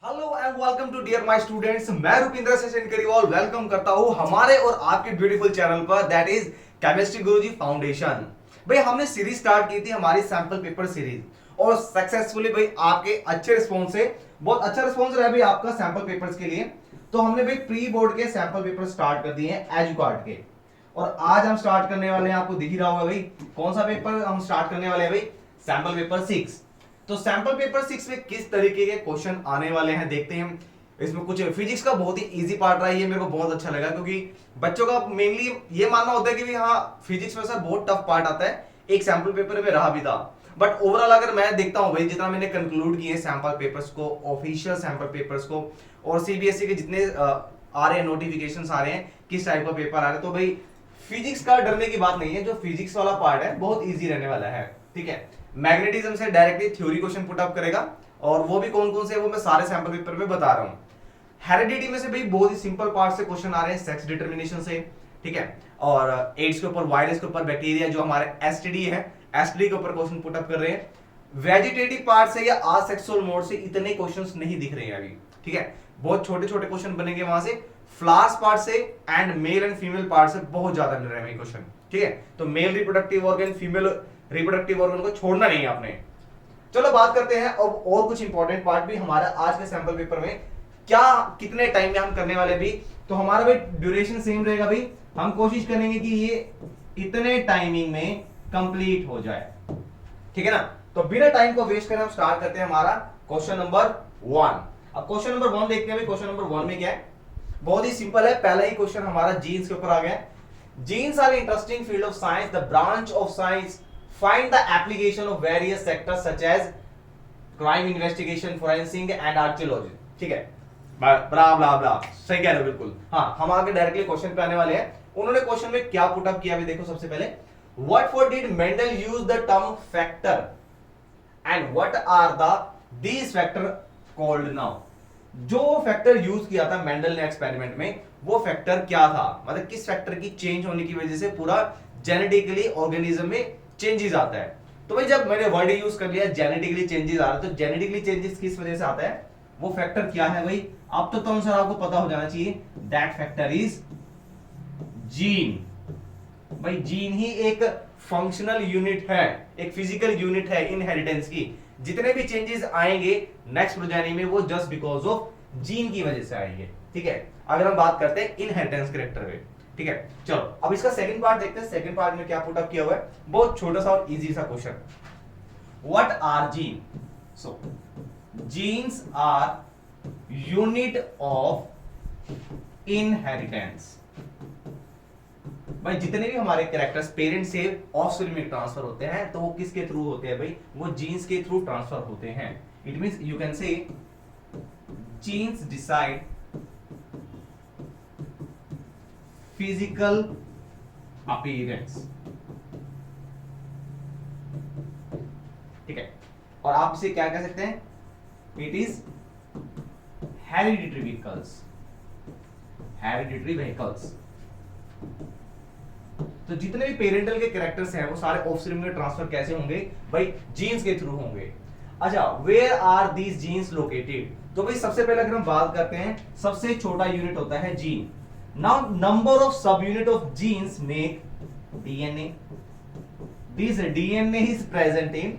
Hello and welcome to dear my students. मैं Rupinder session Kariwal welcome करता हूं हमारे और आपके ब्यूटीफुल चैनल पर, that is chemistry Guruji foundation. भाई हमने सीरीज स्टार्ट की थी, हमारी सैंपल पेपर सीरीज, और सक्सेसफुली भाई आपके अच्छे रिस्पॉन्स से बहुत अच्छा रिस्पॉन्स रहा भाई आपका सैंपल पेपर्स के लिए। तो हमने भाई प्री बोर्ड के सैंपल पेपर स्टार्ट कर दिए हैं एजुकार्ड के, और आज हम स्टार्ट करने वाले हैं, आपको दिख ही रहा होगा भाई कौन सा पेपर हम स्टार्ट करने वाले हैं भाई, सैंपल पेपर 6। तो सैंपल पेपर 6 में किस तरीके के क्वेश्चन आने वाले हैं देखते हैं। इसमें कुछ फिजिक्स का बहुत ही इजी पार्ट रहा है, ये मेरे को बहुत अच्छा लगा, क्योंकि बच्चों का मेनली ये मानना होता है कि हाँ फिजिक्स में सर बहुत टफ पार्ट आता है, एक सैंपल पेपर में रहा भी था। बट ओवरऑल अगर मैं देखता हूँ भाई, जितना मैंने कंक्लूड किए सैंपल पेपर्स को, ऑफिशियल सैंपल पेपर्स को, और सीबीएसई के जितने आ रहे हैं नोटिफिकेशन आ रहे हैं किस टाइप का पेपर आ रहा है, तो भाई फिजिक्स का डरने की बात नहीं है। जो फिजिक्स वाला पार्ट है बहुत इजी रहने वाला है, ठीक है। मैग्नेटिज्म से directly theory question put up करेगा, और वो भी कौन कौन से वो मैं सारे सैंपल पेपर में बता रहा हूँ। हेरिडिटी में से भाई बहुत ही सिंपल पार्ट से क्वेश्चन आ रहे हैं, सेक्स डिटर्मिनेशन से, ठीक है। और एड्स के ऊपर, वायरस के ऊपर, बैक्टीरिया जो हमारे एसटीडी है, एसटीडी के ऊपर क्वेश्चन पुट अप कर रहे हैं। वेजिटेटिव पार्ट से या आसेक्सुअल मोड से इतने क्वेश्चंस नहीं दिख रहे हैं अभी, ठीक है। बहुत छोटे छोटे क्वेश्चन बनेंगे वहां से। फ्लावर्स पार्ट से and mail and female part से बहुत ज्यादा मिल रहे हैं क्वेश्चन, ठीक है। तो male reproductive organ, female reproductive organ को छोड़ना नहीं है आपने। चलो बात करते हैं अब और कुछ इंपॉर्टेंट पार्ट भी हमारा आज के सैंपल पेपर में, क्या कितने टाइम में हम करने वाले भी। तो हमारा भाई ड्यूरेशन सेम रहेगा भाई, हम कोशिश करेंगे कि ये इतने टाइमिंग में कंप्लीट हो जाए, ठीक है ना। तो बिना टाइम को वेस्ट करें हम स्टार्ट करते हैं हमारा क्वेश्चन नंबर 1। अब क्वेश्चन नंबर 1 देखते हैं भाई, क्वेश्चन नंबर 1 में क्या है। बहुत ही सिंपल है, पहला ही क्वेश्चन हमारा जीन्स के ऊपर आ गया। Genes are interesting field of science, the branch of science find the application of various sectors such as crime investigation, forensic and archaeology, ठीक है। ब्ला ब्ला ब्ला, सही कह रहे हो बिल्कुल। हाँ, हम आगे डायरेक्टली क्वेश्चन पे आने वाले हैं। उन्होंने क्वेश्चन में क्या पुट अप किया भी देखो। सबसे पहले, what for did Mendel use the term factor and what are the these factor called now? जो फैक्टर यूज किया था मेंडल ने एक्सपेरिमेंट में, वो फैक्टर क्या था, मतलब किस फैक्टर की चेंज होने की वजह से पूरा जेनेटिकली ऑर्गेनिज्म में चेंजेस आता है। तो भाई जब मैंने वर्ड यूज कर लिया जेनेटिकली चेंजेस आ रहा है, तो जेनेटिकली चेंजेस किस वजह से आता है, वो फैक्टर क्या है भाई। अब तो तुम सर आपको पता हो जाना चाहिए, दैट फैक्टर इज जीन। भाई जीन ही एक फंक्शनल यूनिट है, एक फिजिकल यूनिट है इनहेरिटेंस की। जितने भी चेंजेस आएंगे नेक्स्ट प्रोजेनी में, वो जस्ट बिकॉज ऑफ जीन की वजह से आएंगे, ठीक है। अगर हम बात करते हैं इनहेरिटेंस कैरेक्टर में, ठीक है। चलो अब इसका सेकंड पार्ट देखते हैं। सेकंड पार्ट में क्या पुट अप किया हुआ है, बहुत छोटा सा और इजी सा question. What are gene? So genes are unit of inheritance. भाई जितने भी हमारे कैरेक्टर्स पेरेंट्स से ऑफस्प्रिंग में ट्रांसफर होते हैं, तो वो किसके थ्रू होते हैं भाई, वो जीन्स के थ्रू ट्रांसफर होते हैं। It means you can say genes decide physical appearance, ठीक है। और आप इसे क्या कह सकते हैं, it is hereditary vehicles, hereditary vehicles. तो जितने भी पेरेंटल के कैरेक्टर्स हैं वो सारे ऑफस्प्रिंग में ट्रांसफर कैसे होंगे भाई, जीन्स के थ्रू होंगे। अच्छा, where are these genes located? तो भाई सबसे पहले अगर हम बात करते हैं, सबसे छोटा यूनिट होता है gene. Now number of subunit of genes make DNA. This DNA is present in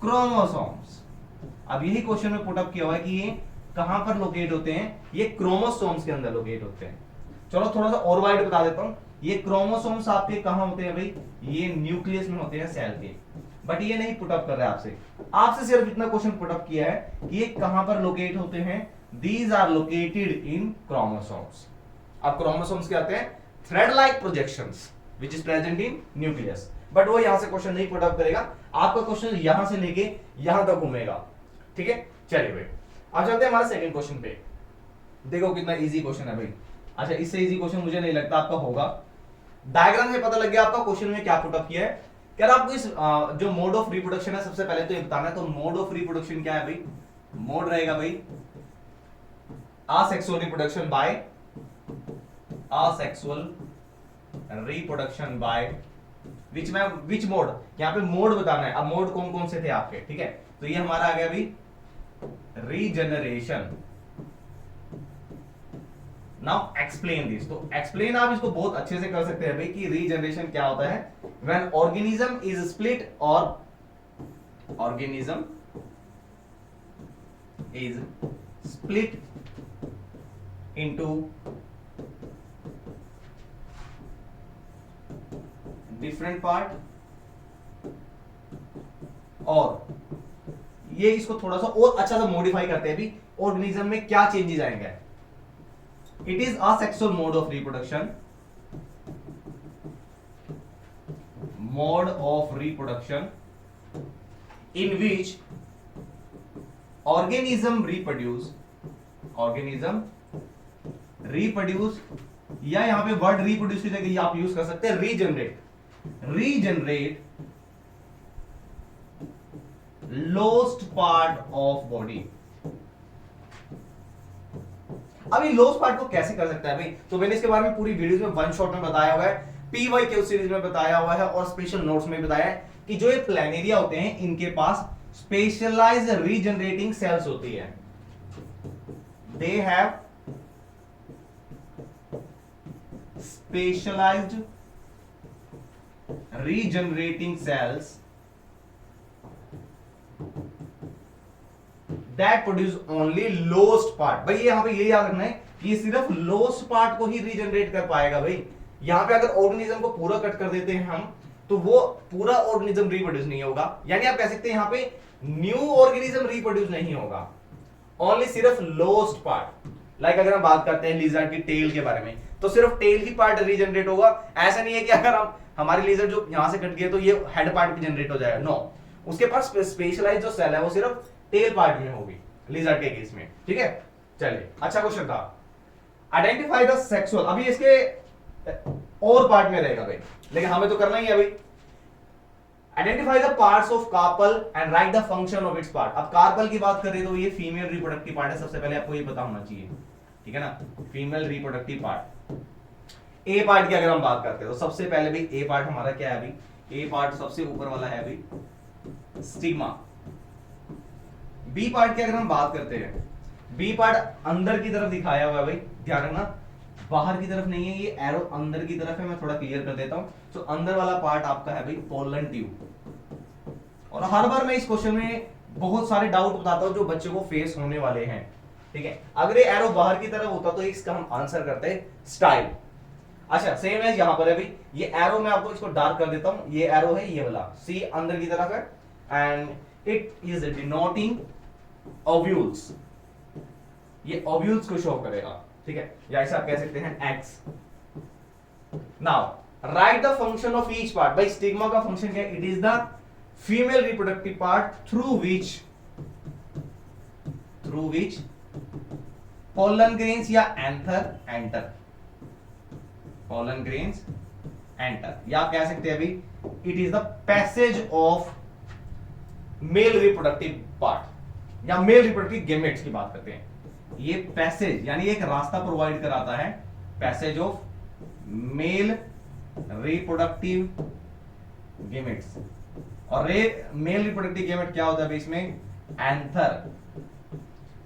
chromosomes. अब यही क्वेश्चन में पुट अप किया हुआ है कि ये कहां पर लोकेट होते हैं, ये क्रोमोसोम्स के अंदर लोकेट होते हैं। चलो थोड़ा सा और वाइड बता देता हूं, ये क्रोमोसोम्स आपके कहां होते हैं भाई, ये न्यूक्लियस में होते हैं सेल के। बट ये नहीं पुट अप कर रहा है आपसे, आपसे सिर्फ इतना क्वेश्चन पुट अप किया है कि ये कहां पर लोकेट होते हैं। These are located in chromosomes. अब क्रोमोसोम्स क्या आते हैं, thread like projections which is present in nucleus. But वो यहां से क्वेश्चन नहीं पुट अप करेगा, आपका क्वेश्चन यहां से लेके यहां तक घूमेगा, ठीक है। चलिए भाई अब चलते हैं हमारे सेकंड क्वेश्चन पे। देखो कितना इजी क्वेश्चन है भाई। अच्छा, इससे इजी क्वेश्चन मुझे नहीं लगता आपका होगा। डायग्राम से पता लग गया आपका क्वेश्चन में क्या पुट अप किया है। क्या आपको इस जो मोड ऑफ रिप्रोडक्शन है, सबसे पहले तो ये बताना है। तो मोड ऑफ रिप्रोडक्शन क्या है भाई, मोड रहेगा भाई asexual reproduction by asexual reproduction by which mode, यहाँ पे मोड बताना है। अब मोड कौन कौन से थे आपके, ठीक है। तो ये हमारा आ गया भाई रीजनरेशन। नाउ एक्सप्लेन दिस, तो एक्सप्लेन आप इसको बहुत अच्छे से कर सकते हैं भाई कि रीजनरेशन क्या होता है। व्हेन ऑर्गेनिज्म इज स्प्लिट और organism is split into different part, और ये इसको थोड़ा सा और अच्छा सा मॉडिफाई करते हैं भी ऑर्गेनिज्म में क्या चेंजेस आएंगे। It is asexual mode of reproduction, mode of reproduction in which organism reproduce या यहां पे वर्ड रिप्रोड्यूस की जगह आप यूज कर सकते हैं regenerate lost part of body. अभी लोस्ट पार्ट को कैसे कर सकता है भाई, तो मैंने इसके बारे में पूरी वीडियो में वन शॉट में बताया हुआ है, PYQ सीरीज में बताया हुआ है और स्पेशल नोट्स में बताया है कि जो ये प्लैनेरिया होते हैं इनके पास स्पेशलाइज्ड रीजनरेटिंग सेल्स होती है। They have specialised regenerating cells that produce only lost part. भाई यहां पे ये याद रखना है कि ये सिर्फ लोस्ट पार्ट को ही रीजनरेट कर पाएगा। भाई यहां पे अगर ऑर्गेनिज्म को पूरा कट कर देते हैं हम तो वो पूरा ऑर्गेनिज्म रिप्रोड्यूस नहीं होगा, यानी आप कह सकते हैं यहां पे न्यू ऑर्गेनिज्म रिप्रोड्यूस नहीं होगा, ओनली सिर्फ लोस्ट पार्ट। लाइक अगर हम बात करते हैं लिजर्ड की टेल के बारे में तो सिर्फ टेल ही पार्ट रीजनरेट होगा। ऐसा नहीं है कि अगर हम हमारे लिजर्ड जो यहां से कट गए तो ये हेड पार्ट भी जनरेट हो जाएगा, नो, उसके पास स्पेशलाइज्ड जो सेल है वो सिर्फ टेल पार्ट में होगी लिजर्ड के केस में। ठीक है, चलिए अच्छा क्वेश्चन था। आइडेंटिफाई द सेक्सुअल, अभी इसके और पार्ट में रहेगा भाई, लेकिन हमें तो करना ही है भाई। Identify the parts of carpal and right the function of its part. अब कार्पल की बात करें तो ये फीमेल रिप्रोडक्टिव पार्ट है, सबसे पहले आपको ये पता होना चाहिए, ठीक है ना, फीमेल रिप्रोडक्टिव पार्ट। ए पार्ट की अगर हम बात करते हैं तो सबसे पहले भाई ए पार्ट हमारा क्या है भाई, ए पार्ट सबसे ऊपर वाला है भाई स्टिग्मा। बी पार्ट की अगर हम बात करते हैं, बी पार्ट अंदर की तरफ दिखाया हुआ है भाई, ध्यान रखना बाहर की तरफ नहीं है, ये एरो अंदर की तरफ है, मैं थोड़ा क्लियर कर देता हूं। तो अंदर वाला पार्ट आपका है भाई पोलन ट्यूब। और हर बार मैं इस क्वेश्चन में बहुत सारे डाउट बताता हूं जो बच्चे को फेस होने वाले हैं, ठीक है। अगर ये एरो बाहर की तरफ होता तो इसका हम आंसर करते हैं स्टाइल। अच्छा सेम है यहां पर है भाई, ये एरो मैं आपको इसको डार्क कर देता हूं, ये एरो है ये वाला, सी अंदर की तरफ है and it is denoting ovules, ये ओव्यूल्स को शो करेगा, ठीक है, या ऐसा आप कह सकते हैं X. Now write the function of each part. भाई स्टिग्मा का फंक्शन क्या है, it is the female reproductive part through which pollen grains या anther enter, pollen grains enter, या आप कह सकते हैं अभी it is the passage of male reproductive part या मेल रिप्रोडक्टिव गेमेट्स की बात करते हैं। ये पैसेज यानी एक रास्ता प्रोवाइड कराता है, passage of male reproductive gametes. और मेल रिप्रोडक्टिव गेमेट क्या होता है इसमें, एंथर।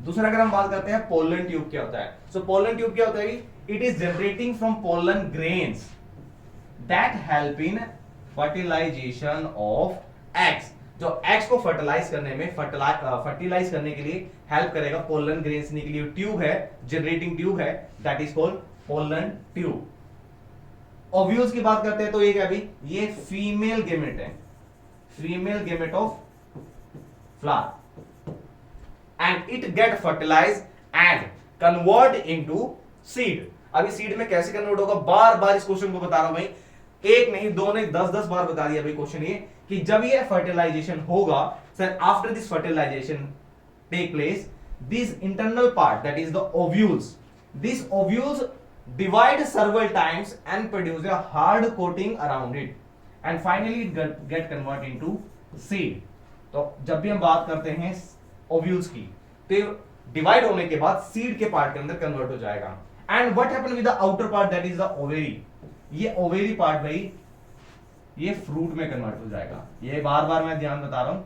दूसरा अगर हम बात करते हैं पोलन ट्यूब क्या होता है, सो पोलन ट्यूब क्या होता है, it is generating from pollen grains that help in fertilisation of eggs. जो एग्स को फर्टिलाइज करने में फर्टिलाइज करने के लिए हेल्प करेगा, पोलन ग्रेन्स निकली ट्यूब है, जनरेटिंग ट्यूब है, that is called pollen tube. Ovules की बात करते हैं तो ये क्या अभी, ये फीमेल गेमेट है, female gamete of flower and it get fertilise and convert into seed. अभी सीड में कैसे कन्वर्ट होगा, बार बार इस क्वेश्चन को बता रहा हूं भाई, एक नहीं दो नहीं 10 बार बता दिया भाई क्वेश्चन ये, कि जब ये फर्टिलाइजेशन होगा, sir after this fertilisation take place, this internal part that is the ovules, this ovules divide several times and produce a hard coating around it and finally it get convert into seed। तो जब भी हम बात करते हैं ovules की तो divide होने के बाद सीड के पार्ट के अंदर कन्वर्ट हो जाएगा। And what happen with the outer part that is the ovary, ये ओवेरी पार्ट भाई ये फ्रूट में कन्वर्ट हो जाएगा। ये बार बार मैं ध्यान बता रहा हूं,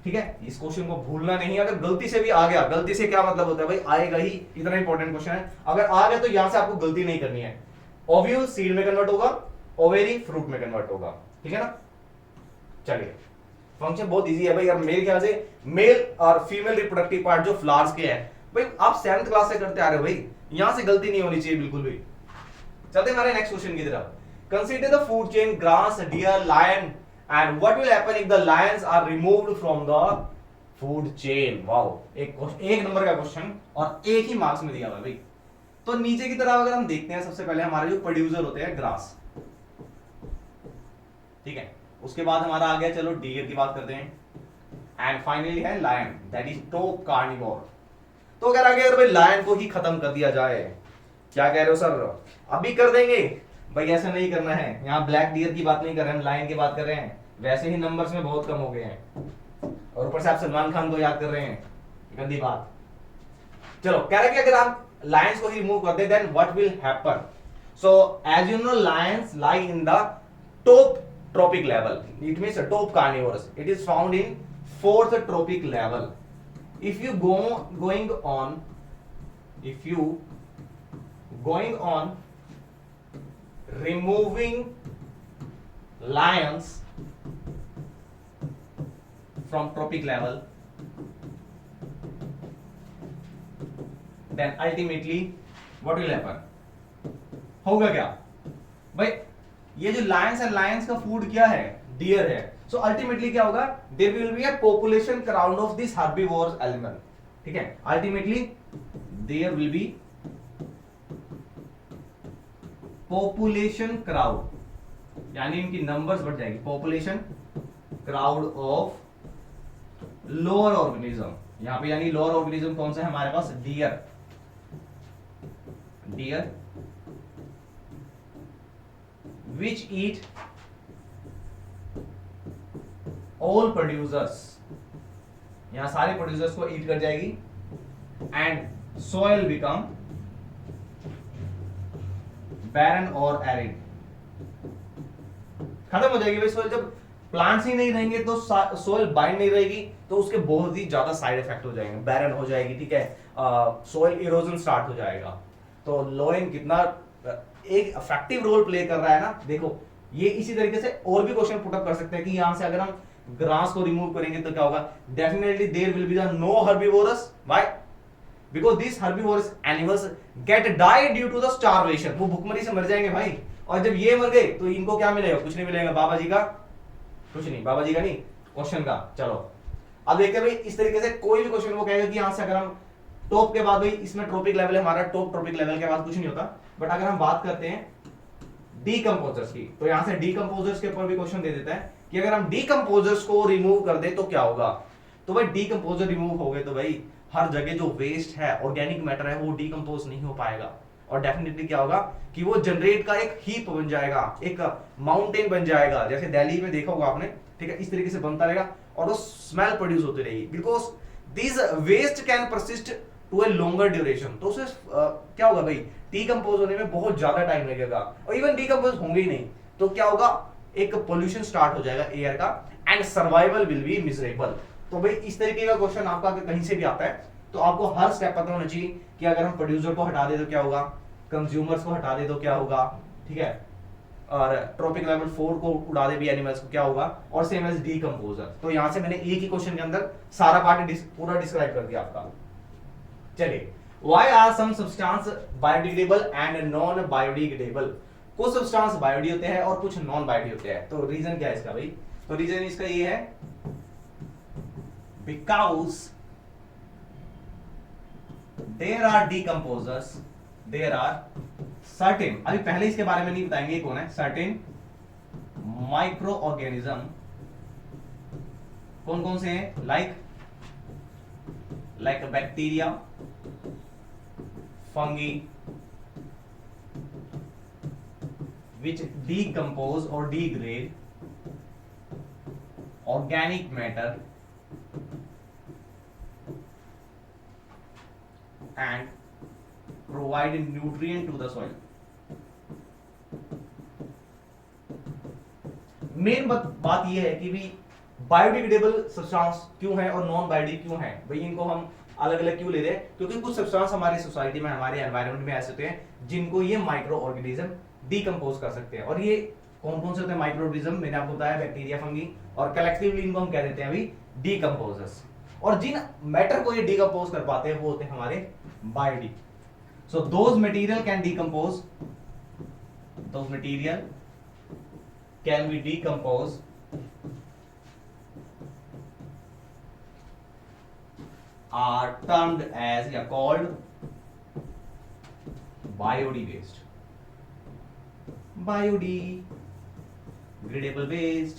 ठीक है, इस क्वेश्चन को भूलना नहीं। अगर गलती से भी आ गया, गलती से क्या मतलब होता है भाई, आएगा ही, इतना इंपॉर्टेंट क्वेश्चन है। अगर आ गया तो यहां से आपको गलती नहीं करनी है। ओव्यूल सीड में कन्वर्ट होगा, ओवेरी फ्रूट में कन्वर्ट होगा, ठीक है ना। चलिए, फंक्शन बहुत इजी है भाई। अब मेरे ख्याल से मेल और फीमेल रिप्रोडक्टिव पार्ट जो फ्लावर्स के हैं भाई, आप 7th क्लास से करते आ रहे हो भाई, यहां से गलती नहीं होनी चाहिए बिल्कुल भी। चलते हमारे नेक्स्ट क्वेश्चन की तरफ। Consider the food chain grass, deer, lion and what will happen if the lions are removed from the food chain. Wow, एक नंबर का क्वेश्चन और एक ही मार्क्स में दिया हुआ है भाई। तो नीचे की तरफ अगर हम देखते हैं, सबसे पहले हमारे जो प्रोड्यूसर होते हैं ग्रास, ठीक है, उसके बाद हमारा आ गया, चलो डियर की बात करते हैं, एंड फाइनली है lion, that is top carnivore. तो अगर आगे भाई लायन को ही खत्म कर दिया जाए, क्या कह रहे हो सर, अभी कर देंगे भाई, ऐसा नहीं करना है। यहाँ ब्लैक डियर की बात नहीं कर रहे हैं, लायन की बात कर रहे हैं। वैसे ही नंबर्स में बहुत कम हो गए हैं, और ऊपर से आप सलमान खान को याद कर रहे हैं, गंदी बात। चलो, कह रहे हैं कि अगर आप लायंस को ही रिमूव कर दे, then what will happen. So as you know, lions lie in the top trophic level, it means top carnivorous, it is found in 4th trophic level. if you going on removing lions from tropic level, then ultimately what will happen, होगा क्या भाई, ये जो Lions है, Lions का food क्या है, dear है। सो अल्टीमेटली क्या होगा, there will be a population crowd of this herbivorous animal, ठीक है। Ultimately there will be population crowd, यानी इनकी नंबर्स बढ़ जाएगी, population crowd of lower organism. यहां पे यानी लोअर ऑर्गेनिज्म कौन सा है हमारे पास, deer, deer which eat all producers, यहां सारे प्रोड्यूसर्स को ईट कर जाएगी, एंड सोयल बिकम बैरन और एरिड, खत्म हो जाएगी भाई सोयल। जब प्लांट्स ही नहीं रहेंगे तो सोयल बाइंड नहीं रहेगी, तो उसके बहुत ही ज्यादा साइड इफेक्ट हो जाएंगे, बैरन हो जाएगी, ठीक है, सोयल इरोजन स्टार्ट हो जाएगा। तो लोइन कितना एक इफेक्टिव रोल प्ले कर रहा है ना, देखो ये इसी तरीके से और भी क्वेश्चन पुट अप कर सकते हैं कि यहां से अगर हम ग्रास को रिमूव करेंगे तो क्या होगा, definitely there will be the no herbivorous, why, because this herbivorous animals get die due to the starvation, वो भूखमरी से मर जाएंगे भाई। और जब ये मर गए तो इनको क्या मिलेगा, कुछ नहीं मिलेगा, बाबा जी का कुछ नहीं, बाबा जी का नहीं, क्वेश्चन का। चलो अब देखते हैं भाई, इस तरीके से कोई भी क्वेश्चन वो कहेगा कि यहां से अगर हम टॉप के बाद भाई, इसमें ट्रॉपिक लेवल है हमारा, टॉप ट्रॉपिक लेवल के बाद कुछ नहीं होता, बट अगर हम बात करते हैं डीकंपोजर्स की, तो यहां से डीकंपोजर्स के ऊपर भी क्वेश्चन दे देता है कि अगर हम डीकंपोजर्स को रिमूव कर दे तो क्या होगा। तो भाई डीकंपोजर रिमूव हो गए तो भाई हर जगह जो वेस्ट है, ऑर्गेनिक मैटर है, वो डीकंपोज नहीं हो पाएगा, और डेफिनेटली क्या होगा कि वो जनरेट का एक हीप बन जाएगा, एक माउंटेन बन जाएगा, जैसे दिल्ली में देखा होगा आपने, ठीक है, इस तरीके से बनता रहेगा और वो स्मेल प्रोड्यूस होती रहेगी, because this waste can persist to a longer duration. तो उससे क्या होगा भाई, डीकंपोज होने में बहुत ज्यादा टाइम लगेगा, और इवन डीकंपोज होंगे ही नहीं तो क्या होगा, एक पोल्यूशन स्टार्ट हो जाएगा एयर का, and survival will be miserable. तो भाई इस तरीके का क्वेश्चन आपका अगर कहीं से भी आता है तो आपको हर स्टेप पता होना चाहिए कि अगर हम प्रोड्यूसर को हटा दे तो क्या होगा, कंज्यूमर्स को हटा दे तो क्या होगा, ठीक है, और ट्रॉपिक लेवल 4 को उड़ा दे भी एनिमल्स को क्या होगा, और सेम एज डीकंपोजर। तो यहां से मैंने एक ही क्वेश्चन के अंदर सारा पार्ट पूरा डिस्क्राइब कर दिया आपका। चलिए, why are some substance biodegradable and non biodegradable, कुछ सब्सटेंस बायोडी होते हैं और कुछ नॉन बायोडी होते हैं। तो रीजन क्या है इसका भाई, तो रीजन इसका ये है, because there are decomposers, there are certain, अभी पहले इसके बारे में नहीं बताएंगे कौन है, सर्टेन माइक्रो ऑर्गेनिज्म, कौन कौन से हैं, like bacteria, fungi, which decompose or degrade organic matter and provide nutrient to the soil. Main बात यह है कि भी बायोडिग्रेडेबल सब्सटेंस क्यों है और नॉन बायोडिक क्यों है भाई, इनको हम अलग अलग क्यों ले रहे हैं, क्योंकि कुछ सब्सटेंस हमारी सोसाइटी में, हमारे एनवायरनमेंट में ऐसे होते हैं जिनको ये माइक्रो ऑर्गेनिज्म डीकंपोज कर सकते हैं। और ये कौन कौन से होते हैं माइक्रो ऑर्गेनिज्म, मैंने आपको बताया बैक्टीरिया, फंगी, और कलेक्टिवली इनको हम कह देते हैं अभी डीकंपोजर्स। और जिन मैटर को ये डीकंपोज कर पाते हैं वो होते हैं हमारे बायोडिक। So those material can decompose, those material can be decompose are termed as या called biodegradable, biodegradable waste।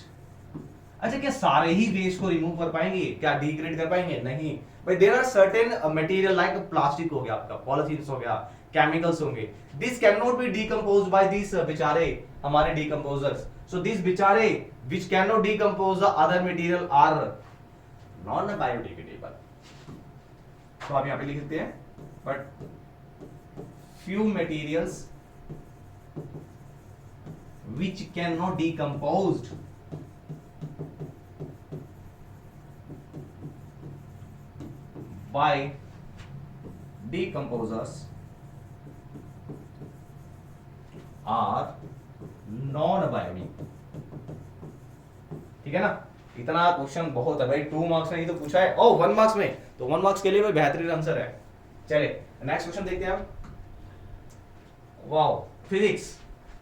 अच्छा, क्या सारे ही वेस्ट को रिमूव कर पाएंगे, क्या डिग्रेड कर पाएंगे? नहीं भाई, there are certain material like plastic हो गया, आपका पॉलिथीन्स हो गया, केमिकल्स होंगे, this can not be decomposed by this बेचारे हमारे डीकंपोजर्स। सो दिस बेचारे which can not decompose the other material are non biodegradable. तो आप यहां पे लिख देते हैं, but few materials which cannot decomposed by decomposers are non-biodic। ठीक है ना, इतना क्वेश्चन बहुत है भाई, 2 मार्क्स में ही तो पूछा है, ओ 1 मार्क्स में, तो 1 मार्क्स के लिए भाई बेहतरीन आंसर है। चलिए नेक्स्ट क्वेश्चन देखते हैं हम। Wow, physics.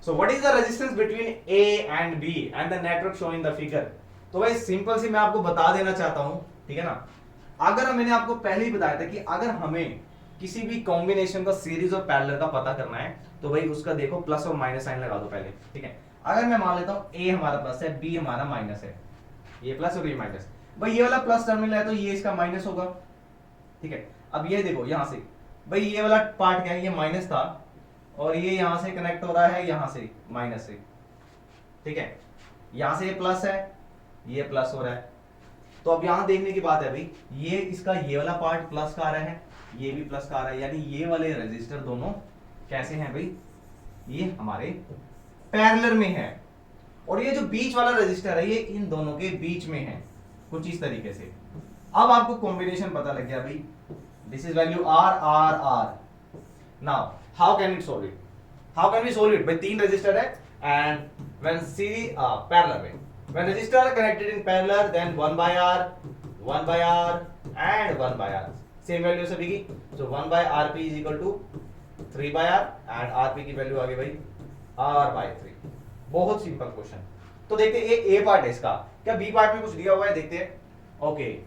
So what is the resistance between A and B and the network shown in the figure. तो भाई सिंपल सी मैं आपको बता देना चाहता हूं, ठीक है ना, अगर मैंने आपको पहले ही बताया था कि अगर हमें किसी भी कॉम्बिनेशन का सीरीज और पैरेलल का पता करना है तो भाई उसका देखो प्लस और माइनस साइन लगा दो पहले, ठीक है। अगर मैं मान लेता हूं ए हमारा प्लस है, बी हमारा माइनस है, ये प्लस और ये माइनस, भाई ये वाला प्लस टर्मिनल है तो ये इसका माइनस होगा, ठीक है। अब ये देखो यहां से भाई ये वाला पार्ट क्या है, ये माइनस था और ये यहां से कनेक्ट हो रहा है यहां से माइनस से, ठीक है। यहां से ये प्लस है, ये प्लस हो रहा है, तो अब यहां देखने की बात है भाई, ये इसका ये वाला पार्ट प्लस का आ रहा है, ये भी प्लस का आ रहा है, यानी ये वाले रेजिस्टर दोनों कैसे हैं भाई, ये हमारे पैरेलल में है। और ये जो बीच वाला रेजिस्टर है ये इन दोनों के बीच में है, कुछ इस तरीके से। अब आपको कॉम्बिनेशन पता लग गया भाई, this is value R R R. Now how can it solve it, how can we solve it भाई, 3 रेजिस्टर है एंड व्हेन सी पैरेलल में, when resistor are connected in parallel then 1 by r and 1 by r, same value सभी की, so 1 by rp is equal to 3 by r and rp की value आ गई भाई r by 3। बहुत simple question. तो देखते हैं ये a पार्ट है इसका, क्या b पार्ट में कुछ दिया हुआ है, देखते हैं। ओके,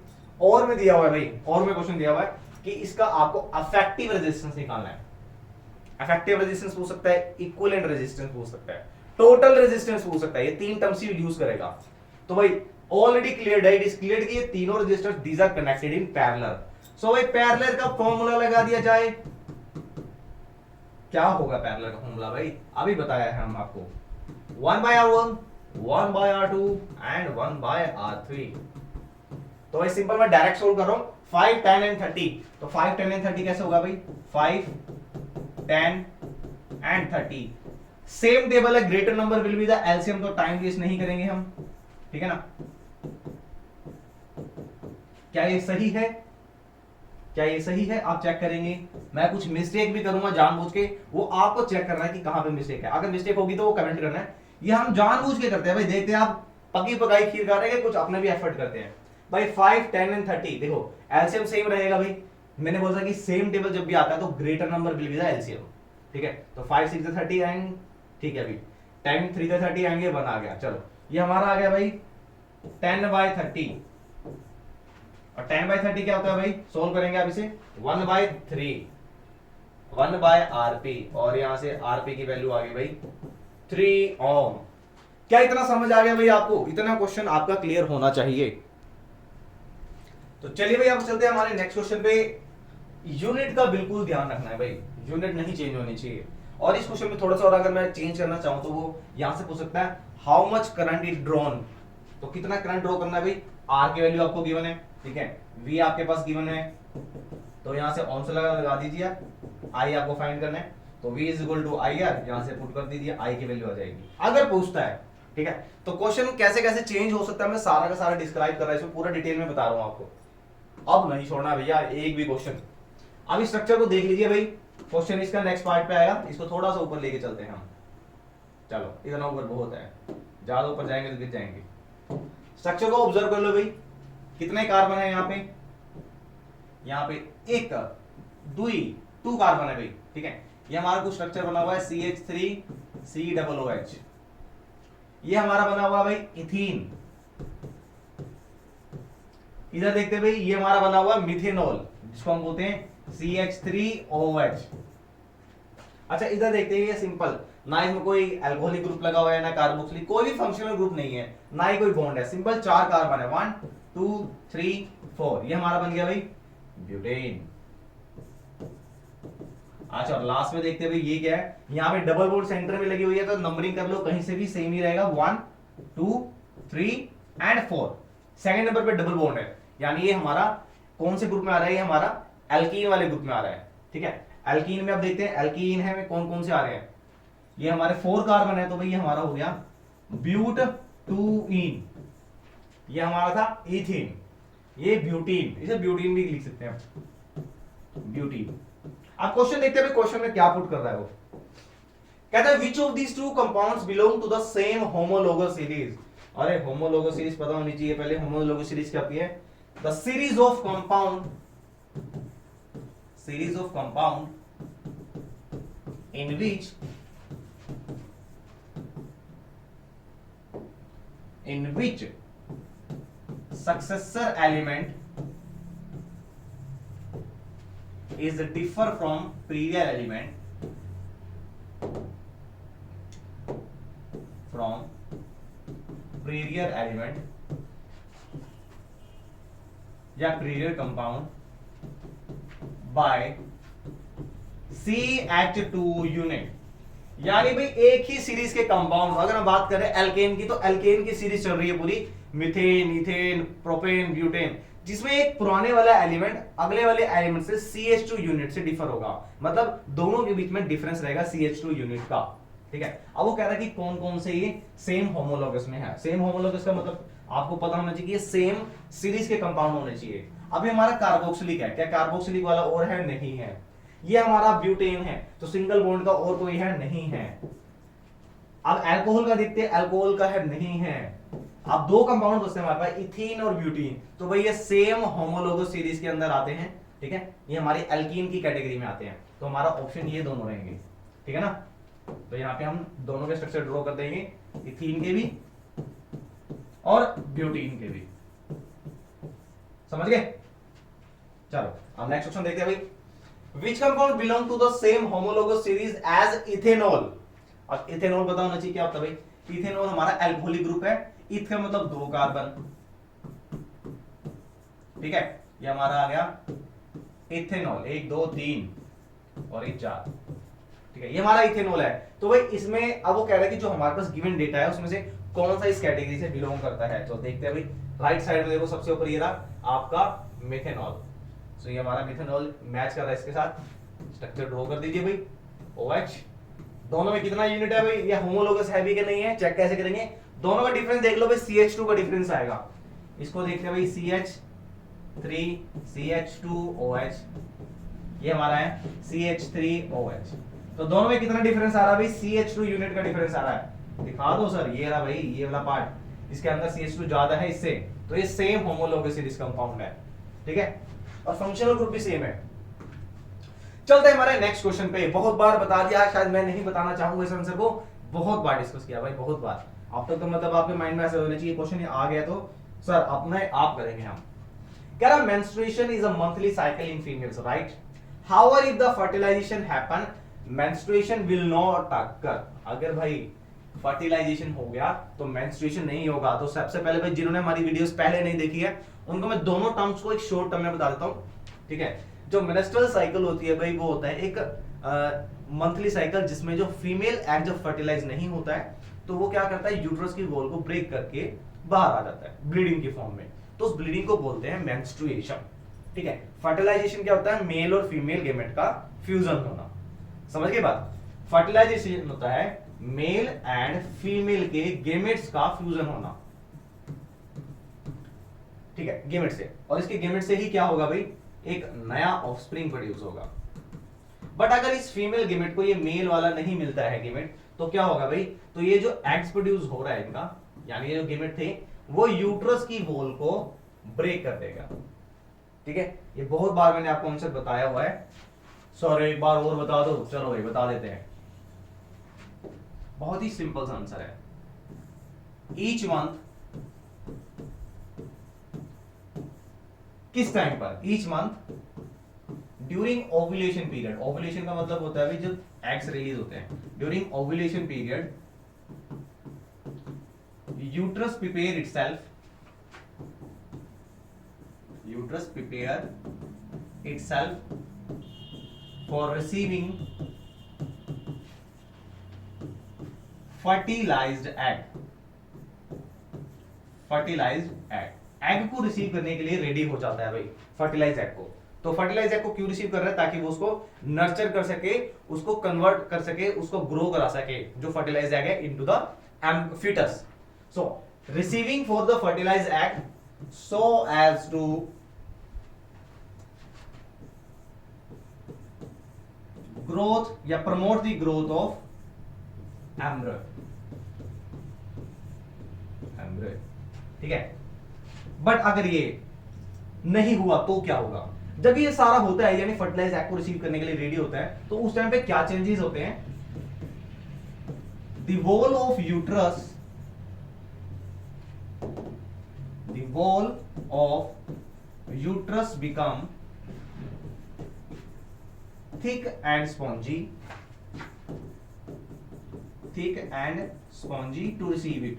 और में दिया हुआ है भाई, और में क्वेश्चन दिया हुआ है कि इसका आपको अफेक्टिव रेजिस्टेंस निकालना है। अफेक्टिव रेजिस्टेंस पूछ सकता है, इक्विवेलेंट रेजिस्टेंस पूछ सकता है, टोटल रेजिस्टेंस पूछ सकता है, ये 3 टर्म्स ही यूज करेगा। तो भाई ऑलरेडी क्लियर्ड है, इट इज क्लियर कि ये तीनों resistors these are connected in parallel. So भाई पैरेलल का फॉर्मूला लगा दिया जाए, क्या होगा पैरेलल का फॉर्मूला भाई, अभी बताया है हम आपको, 1 by r1 1 by r2 and 1 by r3। तो भाई सिंपल मैं डायरेक्ट सोल्व कर रहा हूं, 5 10 एंड 30, तो 5 10 एंड 30 कैसे होगा भाई, 5 10 एंड 30, सेम टेबल है, greater number will be the LCM, तो टाइम वेस्ट नहीं करेंगे हम, ठीक है ना। क्या ये सही है, क्या ये सही है, आप चेक करेंगे। मैं कुछ मिस्टेक भी करूंगा जानबूझ के, वो आपको चेक करना है कि कहां पे मिस्टेक है, अगर मिस्टेक होगी तो वो कमेंट करना है। ये हम जानबूझ के करते हैं भाई, देखते हैं आप पकी पकाई खीर खा रहे हैं, कुछ अपने भी एफर्ट करते हैं भाई। 5 10 एंड 30 देखो एलसीएम सेम रहेगा भाई, मैंने बोला कि सेम टेबल जब भी आता है तो greater number will be the LCM, ठीक है। तो 5 6 30 एंड, ठीक है अभी 10 3 30 आएंगे, 1 आ गया, चलो ये हमारा आ गया भाई 10 by 30, और 10 by 30 क्या होता है भाई, सोल्व करेंगे आप इसे, 1 by 3 1 by rp, और यहां से rp की वैल्यू आ गई भाई 3 ओम। क्या इतना समझ आ गया भाई आपको, इतना क्वेश्चन आपका क्लियर होना चाहिए। तो चलिए भाई आप चलते हैं हमारे नेक्स्ट क्वेश्चन पे। यूनिट का बिल्कुल ध्यान रखना है भाई, यूनिट नहीं चेंज होनी चाहिए। और इस क्वेश्चन में थोड़ा सा और अगर मैं चेंज करना चाहूं तो वो यहां से पूछ सकता है, how much current is drawn, तो कितना करंट ड्रॉ करना है भाई, आर की वैल्यू आपको गिवन है, ठीक है, वी आपके पास गिवन है, तो यहां से ऑन से लगा दीजिए, आई आपको फाइंड करना है, तो V is equal to I R, यहां से पुट कर दीजिए, आई की वैल्यू आ जाएगी। अगर पूछता है ठीक है, तो क्वेश्चन कैसे कैसे चेंज हो सकता है मैं सारा का सारा डिस्क्राइब कर रहा हूं, इसमें पूरा डिटेल में बता रहा हूं आपको। अब नहीं छोड़ना भैया एक भी क्वेश्चन। अब इस स्ट्रक्चर को देख लीजिए भाई, क्वेश्चन इसका नेक्स्ट पार्ट पे आएगा, इसको थोड़ा सा ऊपर लेके चलते हैं हम। चलो इतना ऊपर बहुत है, ज्यादा ऊपर जाएंगे तो गिर जाएंगे। स्ट्रक्चर को ऑब्जर्व कर लो भाई, कितने कार्बन है यहाँ पे, यहाँ पे एक दुई 2 कार्बन है भाई, ठीक है। ये हमारा कुछ स्ट्रक्चर बना हुआ है CH3COOH, ये हमारा बना हुआ भाई इथीन। इधर देखते भाई, ये हमारा बना हुआ मिथेनॉल, जिसको हम बोलते हैं CH3OH। अच्छा इधर देखते हैं, ये सिंपल, ना इसमें कोई एल्कोहलिक ग्रुप लगा हुआ है, ना कार्बोक्सिलिक, कोई भी फंक्शनल ग्रुप नहीं है, ना ही कोई बॉन्ड है, सिंपल 4 कार्बन है, 1 2 3 4। ये हमारा बन गया भाई ब्यूटेन। अच्छा और लास्ट में देखते हैं भाई ये क्या है, यहाँ पे डबल बॉन्ड सेंटर में लगी हुई है, तो नंबरिंग कर लो, कहीं से भी सेम ही रहेगा, 1 2 3 एंड 4। सेकंड नंबर पे डबल बॉन्ड है, यानी ये हमारा कौन से ग्रुप में आ रहा है, ये हमारा एल्कीन वाले ग्रुप में आ रहा है, ठीक है। एल्कीन में अब देखते हैं एल्कीन है कौन कौन से आ रहे हैं, ये हमारे 4 कार्बन है, तो भाई ये हमारा हो गया ब्यूट 2इन, ये हमारा था इथीन, ये ब्यूटीन, इसे ब्यूटीन भी लिख सकते हैं ब्यूटीन। अब क्वेश्चन देखते हैं क्वेश्चन में क्या पुट कर रहा है वो, कहता है which of these two compounds belong to the same homologous series. अरे होमोलोगस सीरीज पता होनी चाहिए पहले, होमोलोगस सीरीज क्या होती है, the series of compound in which successor element is differ from previous element या previous compound by CH2 unit. यानी भाई एक ही सीरीज के कंपाउंड, अगर हम बात करें एल्केन की, तो एल्केन की सीरीज चल रही है पूरी, मीथेन इथेन प्रोपेन ब्यूटेन, जिसमें एक पुराने वाला एलिमेंट अगले वाले एलिमेंट से CH2 यूनिट से डिफर होगा, मतलब दोनों के बीच में डिफरेंस रहेगा CH2 यूनिट का, ठीक है। अब वो कह रहा है कि कौन कौन से ये सेम होमोलोगस में है। सेम होमोलोगस का मतलब आपको पता होना चाहिए कि ये सेम सीरीज के कंपाउंड होने चाहिए। अभी हमारा कार्बोक्सिलिक है, क्या कार्बोक्सिलिक वाला और है, नहीं है। ये हमारा ब्यूटेन है, तो सिंगल बॉन्ड का और कोई है, नहीं है। अब अल्कोहल का देखते हैं, अल्कोहल का है, नहीं है। अब 2 कंपाउंड बचते हैं हमारे पास, इथीन और ब्यूटीन, तो भाई ये सेम होमोलोगस सीरीज के अंदर आते हैं, ठीक है। ये हमारी एल्कीन की कैटेगरी में आते हैं, तो हमारा ऑप्शन ये दोनों रहेंगे, ठीक है ना। तो यहाँ पे हम दोनों के स्ट्रक्चर ड्रॉ कर देंगे, इथीन के भी और ब्यूटीन के भी, समझ गए। चलो अब नेक्स्ट क्वेश्चन देखते हैं भाई, Which compound belong to the same homologous series as ethanol? अब इथेनॉल पता होना चाहिए क्या होता है भाई, इथेनॉल हमारा अल्कोहलिक ग्रुप है, इथ का मतलब 2 कार्बन, ठीक है। ये हमारा आ गया इथेनॉल, 1 2 3 और 1 4, ठीक है। ये हमारा इथेनॉल है, तो भाई इसमें अब वो कह रहा है कि जो हमारे पास गिवन डेटा है उसमें से कौन सा इस कैटेगरी से बिलोंग करता है। तो देखते हैं भाई, राइट साइड में देखो सबसे ऊपर ये रहा आपका मिथेनॉल, तो ये हमारा मिथेनॉल मैच कर रहा है इसके साथ, स्ट्रक्चर ड्रॉ कर दीजिए भाई। OH दोनों में कितना यूनिट है भाई, ये होमोलोगस है भी कि नहीं है, चेक कैसे करेंगे, दोनों का डिफरेंस देख लो भाई, CH2 का डिफरेंस आएगा। इसको देखते हैं भाई, CH3CH2OH, ये हमारा है CH3OH, तो दोनों में कितना डिफरेंस आ रहा है भाई, CH2 यूनिट का डिफरेंस आ रहा है। दिखा दो सर, ये रहा भाई, ये वाला पार्ट, इसके अंदर CH2 ज्यादा है इससे, तो ये सेम होमोलोगस सीरीज कंपाउंड है, ठीक है, और फंक्शनल ग्रुप भी सेम है। चलते हैं हमारे नेक्स्ट क्वेश्चन पे। बहुत बार बता दिया, शायद मैं नहीं बताना चाहूंगा इस आंसर को, बहुत बार डिस्कस किया भाई, बहुत बार। अब तक तो मतलब आपके माइंड में ऐसा होना चाहिए क्वेश्चन आ गया तो सर अपने आप करेंगे हम। कह रहा menstruation is a monthly cycle in females, right. However if the fertilisation happen menstruation will not occur. अगर भाई फर्टिलाइजेशन हो गया तो मेंस्ट्रुएशन नहीं होगा। तो सबसे पहले भाई जिन्होंने हमारी वीडियोस पहले नहीं देखी है उनको मैं दोनों टर्म्स को एक शॉर्ट टर्म में बता देता हूं, ठीक है। जो मेंस्ट्रुअल साइकिल होती है भाई, वो होता है एक मंथली साइकिल जिसमें जो फीमेल एग जब फर्टिलाइज नहीं होता है तो वो क्या करता है, यूट्रस की वॉल को ब्रेक करके बाहर आ जाता है ब्लीडिंग की फॉर्म में, तो उस ब्लीडिंग को बोलते हैं मेंस्ट्रुएशन, ठीक है। फर्टिलाइजेशन क्या होता है, मेल और फीमेल गेमेट का फ्यूजन होना, समझ गए बात। फर्टिलाइजेशन होता है मेल एंड फीमेल के गेमेट्स का फ्यूजन होना, ठीक है, गेमेट से, और इसके गेमेट से ही क्या होगा भाई, एक नया ऑफस्प्रिंग प्रोड्यूस होगा। बट अगर इस फीमेल गेमेट को ये मेल वाला नहीं मिलता है गेमेट, तो क्या होगा भाई, तो ये जो एग्स प्रोड्यूस हो रहा है इनका, यानी ये जो गेमेट थे वो यूट्रस की वॉल को ब्रेक कर देगा, ठीक है। ये बहुत बार मैंने आपको कॉन्सेप्ट बताया हुआ है, सर एक बार और बता दो, चलो भाई बता देते हैं। बहुत ही सिंपल सा आंसर है, ईच मंथ, किस टाइम पर, each month during ovulation period, ovulation का मतलब होता है जब एग्स रिलीज होते हैं, during ovulation period uterus prepare itself, uterus prepare itself for receiving fertilised egg, fertilised egg, egg को रिसीव करने के लिए रेडी हो जाता है भाई फर्टिलाइज एग को। तो फर्टिलाइज एग को क्यों रिसीव कर रहा है, ताकि वो उसको नर्चर कर सके, उसको कन्वर्ट कर सके, उसको ग्रो करा सके, जो फर्टिलाइज एग है, into the foetus. So receiving for the fertilise egg so as to growth या promote the growth of embryo, ठीक है। बट अगर ये नहीं हुआ तो क्या होगा, जब ये सारा होता है यानी फर्टिलाइज एग को रिसीव करने के लिए रेडी होता है, तो उस टाइम पे क्या चेंजेस होते हैं, the wall of uterus, the wall of uterus become thick and spongy, thick and spongy to receive it।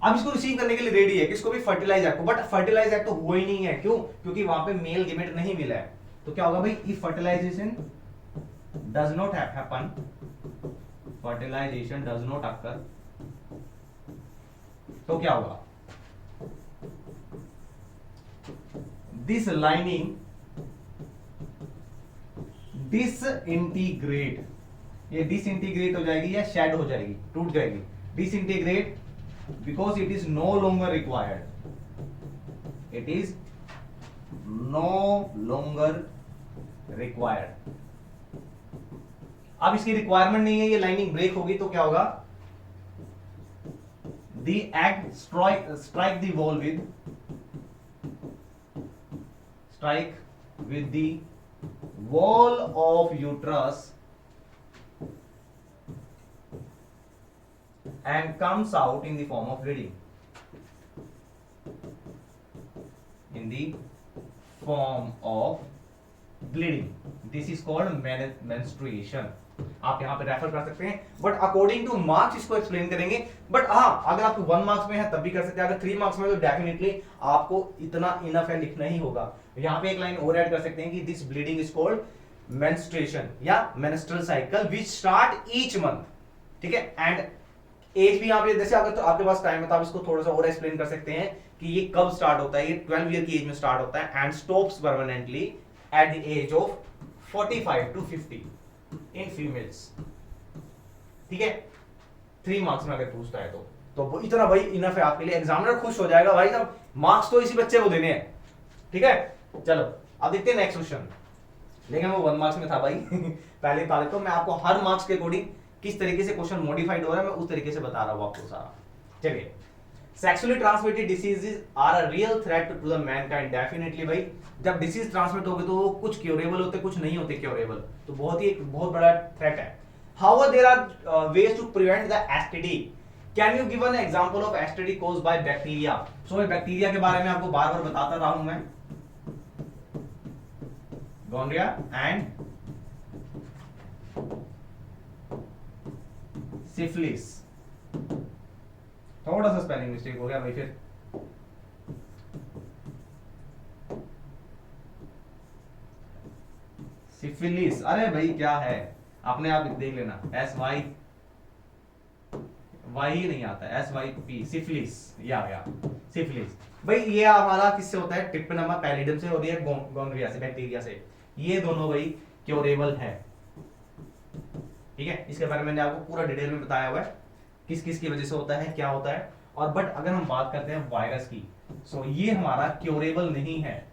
अब इसको रिसीव करने के लिए रेडी है, किसको भी, फर्टिलाइज एग को। बट फर्टिलाइज एग तो हुआ ही नहीं है, क्यों, क्योंकि वहां पे मेल गेमेट नहीं मिला है। तो क्या होगा भाई, if fertilisation does not happen, fertilization does not occur, तो क्या होगा, this lining disintegrate, ये disintegrate हो जाएगी या shed हो जाएगी, टूट जाएगी, disintegrate because it is no longer required, it is no longer required। अब इसकी रिक्वायरमेंट नहीं है, ये लाइनिंग ब्रेक होगी, तो क्या होगा, the egg strike the wall with the wall of uterus and comes out in the form of bleeding, in the form of bleeding, this is called menstruation। आप यहां पे रेफर कर सकते हैं, बट अकॉर्डिंग टू मार्क्स इसको explain करेंगे। But हाँ, अगर आपको 1 मार्क्स में है तब भी कर सकते हैं, अगर 3 मार्क्स में तो डेफिनेटली आपको इतना इनफ है, लिखना ही होगा। यहां पे एक लाइन और ऐड कर सकते हैं कि this bleeding is called menstruation या menstrual cycle which start each month, ठीक है। एंड एज भी यहाँ पे, जैसे अगर तो आपके पास टाइम है तो आप इसको थोड़ा सा और एक्सप्लेन कर सकते हैं कि ये कब स्टार्ट होता है, ये 12 ईयर की एज में स्टार्ट होता है and stops permanently at the age of 45 to 50 in females, ठीक है। 3 मार्क्स में अगर पूछता है तो वो इतना भाई इनफ है आपके लिए, एग्जामिनर खुश हो जाएगा भाई, तब मार्क्स तो इसी बच्चे को देने हैं, ठीक है। चलो अब देखते हैं नेक्स्ट क्वेश्चन, लेकिन वो 1 मार्क्स में था भाई पहले बता देता हूं मैं आपको, हर मार्क्स के अकॉर्डिंग किस तरीके से क्वेश्चन मॉडिफाइड हो रहा है मैं उस तरीके से बता रहा हूं आपको सारा। चलिए, sexually transmitted diseases are a real threat to the mankind, definitely भाई जब डिसीज ट्रांसमिट होगी तो वो कुछ क्योरेबल होते, कुछ नहीं होते क्योरेबल, तो बहुत ही एक बहुत बड़ा थ्रेट है। However there are ways to prevent the STD, can you give an example of STD caused by bacteria. So bacteria के बारे में आपको बार बार बताता रहा हूं मैं, गोनोरिया एंड सिफिलिस, थोड़ा सा स्पेलिंग मिस्टेक हो गया भाई, फिर सिफिलिस, अरे भाई क्या है, अपने आप देख लेना, एस वाई ही नहीं आता, एस वाई पी, सिफिलिस, या सिफिलिस भाई, ये हमारा किससे होता है, ट्रिपनामा पैलिडम से, और ये गोनोरिया से, बैक्टीरिया से। ये दोनों भाई क्योरेबल है। ठीक है, इसके बारे में मैंने आपको पूरा डिटेल में बताया हुआ है किस किस की वजह से होता है, क्या होता है। और बट अगर हम बात करते हैं वायरस की, सो ये हमारा क्योरेबल नहीं है।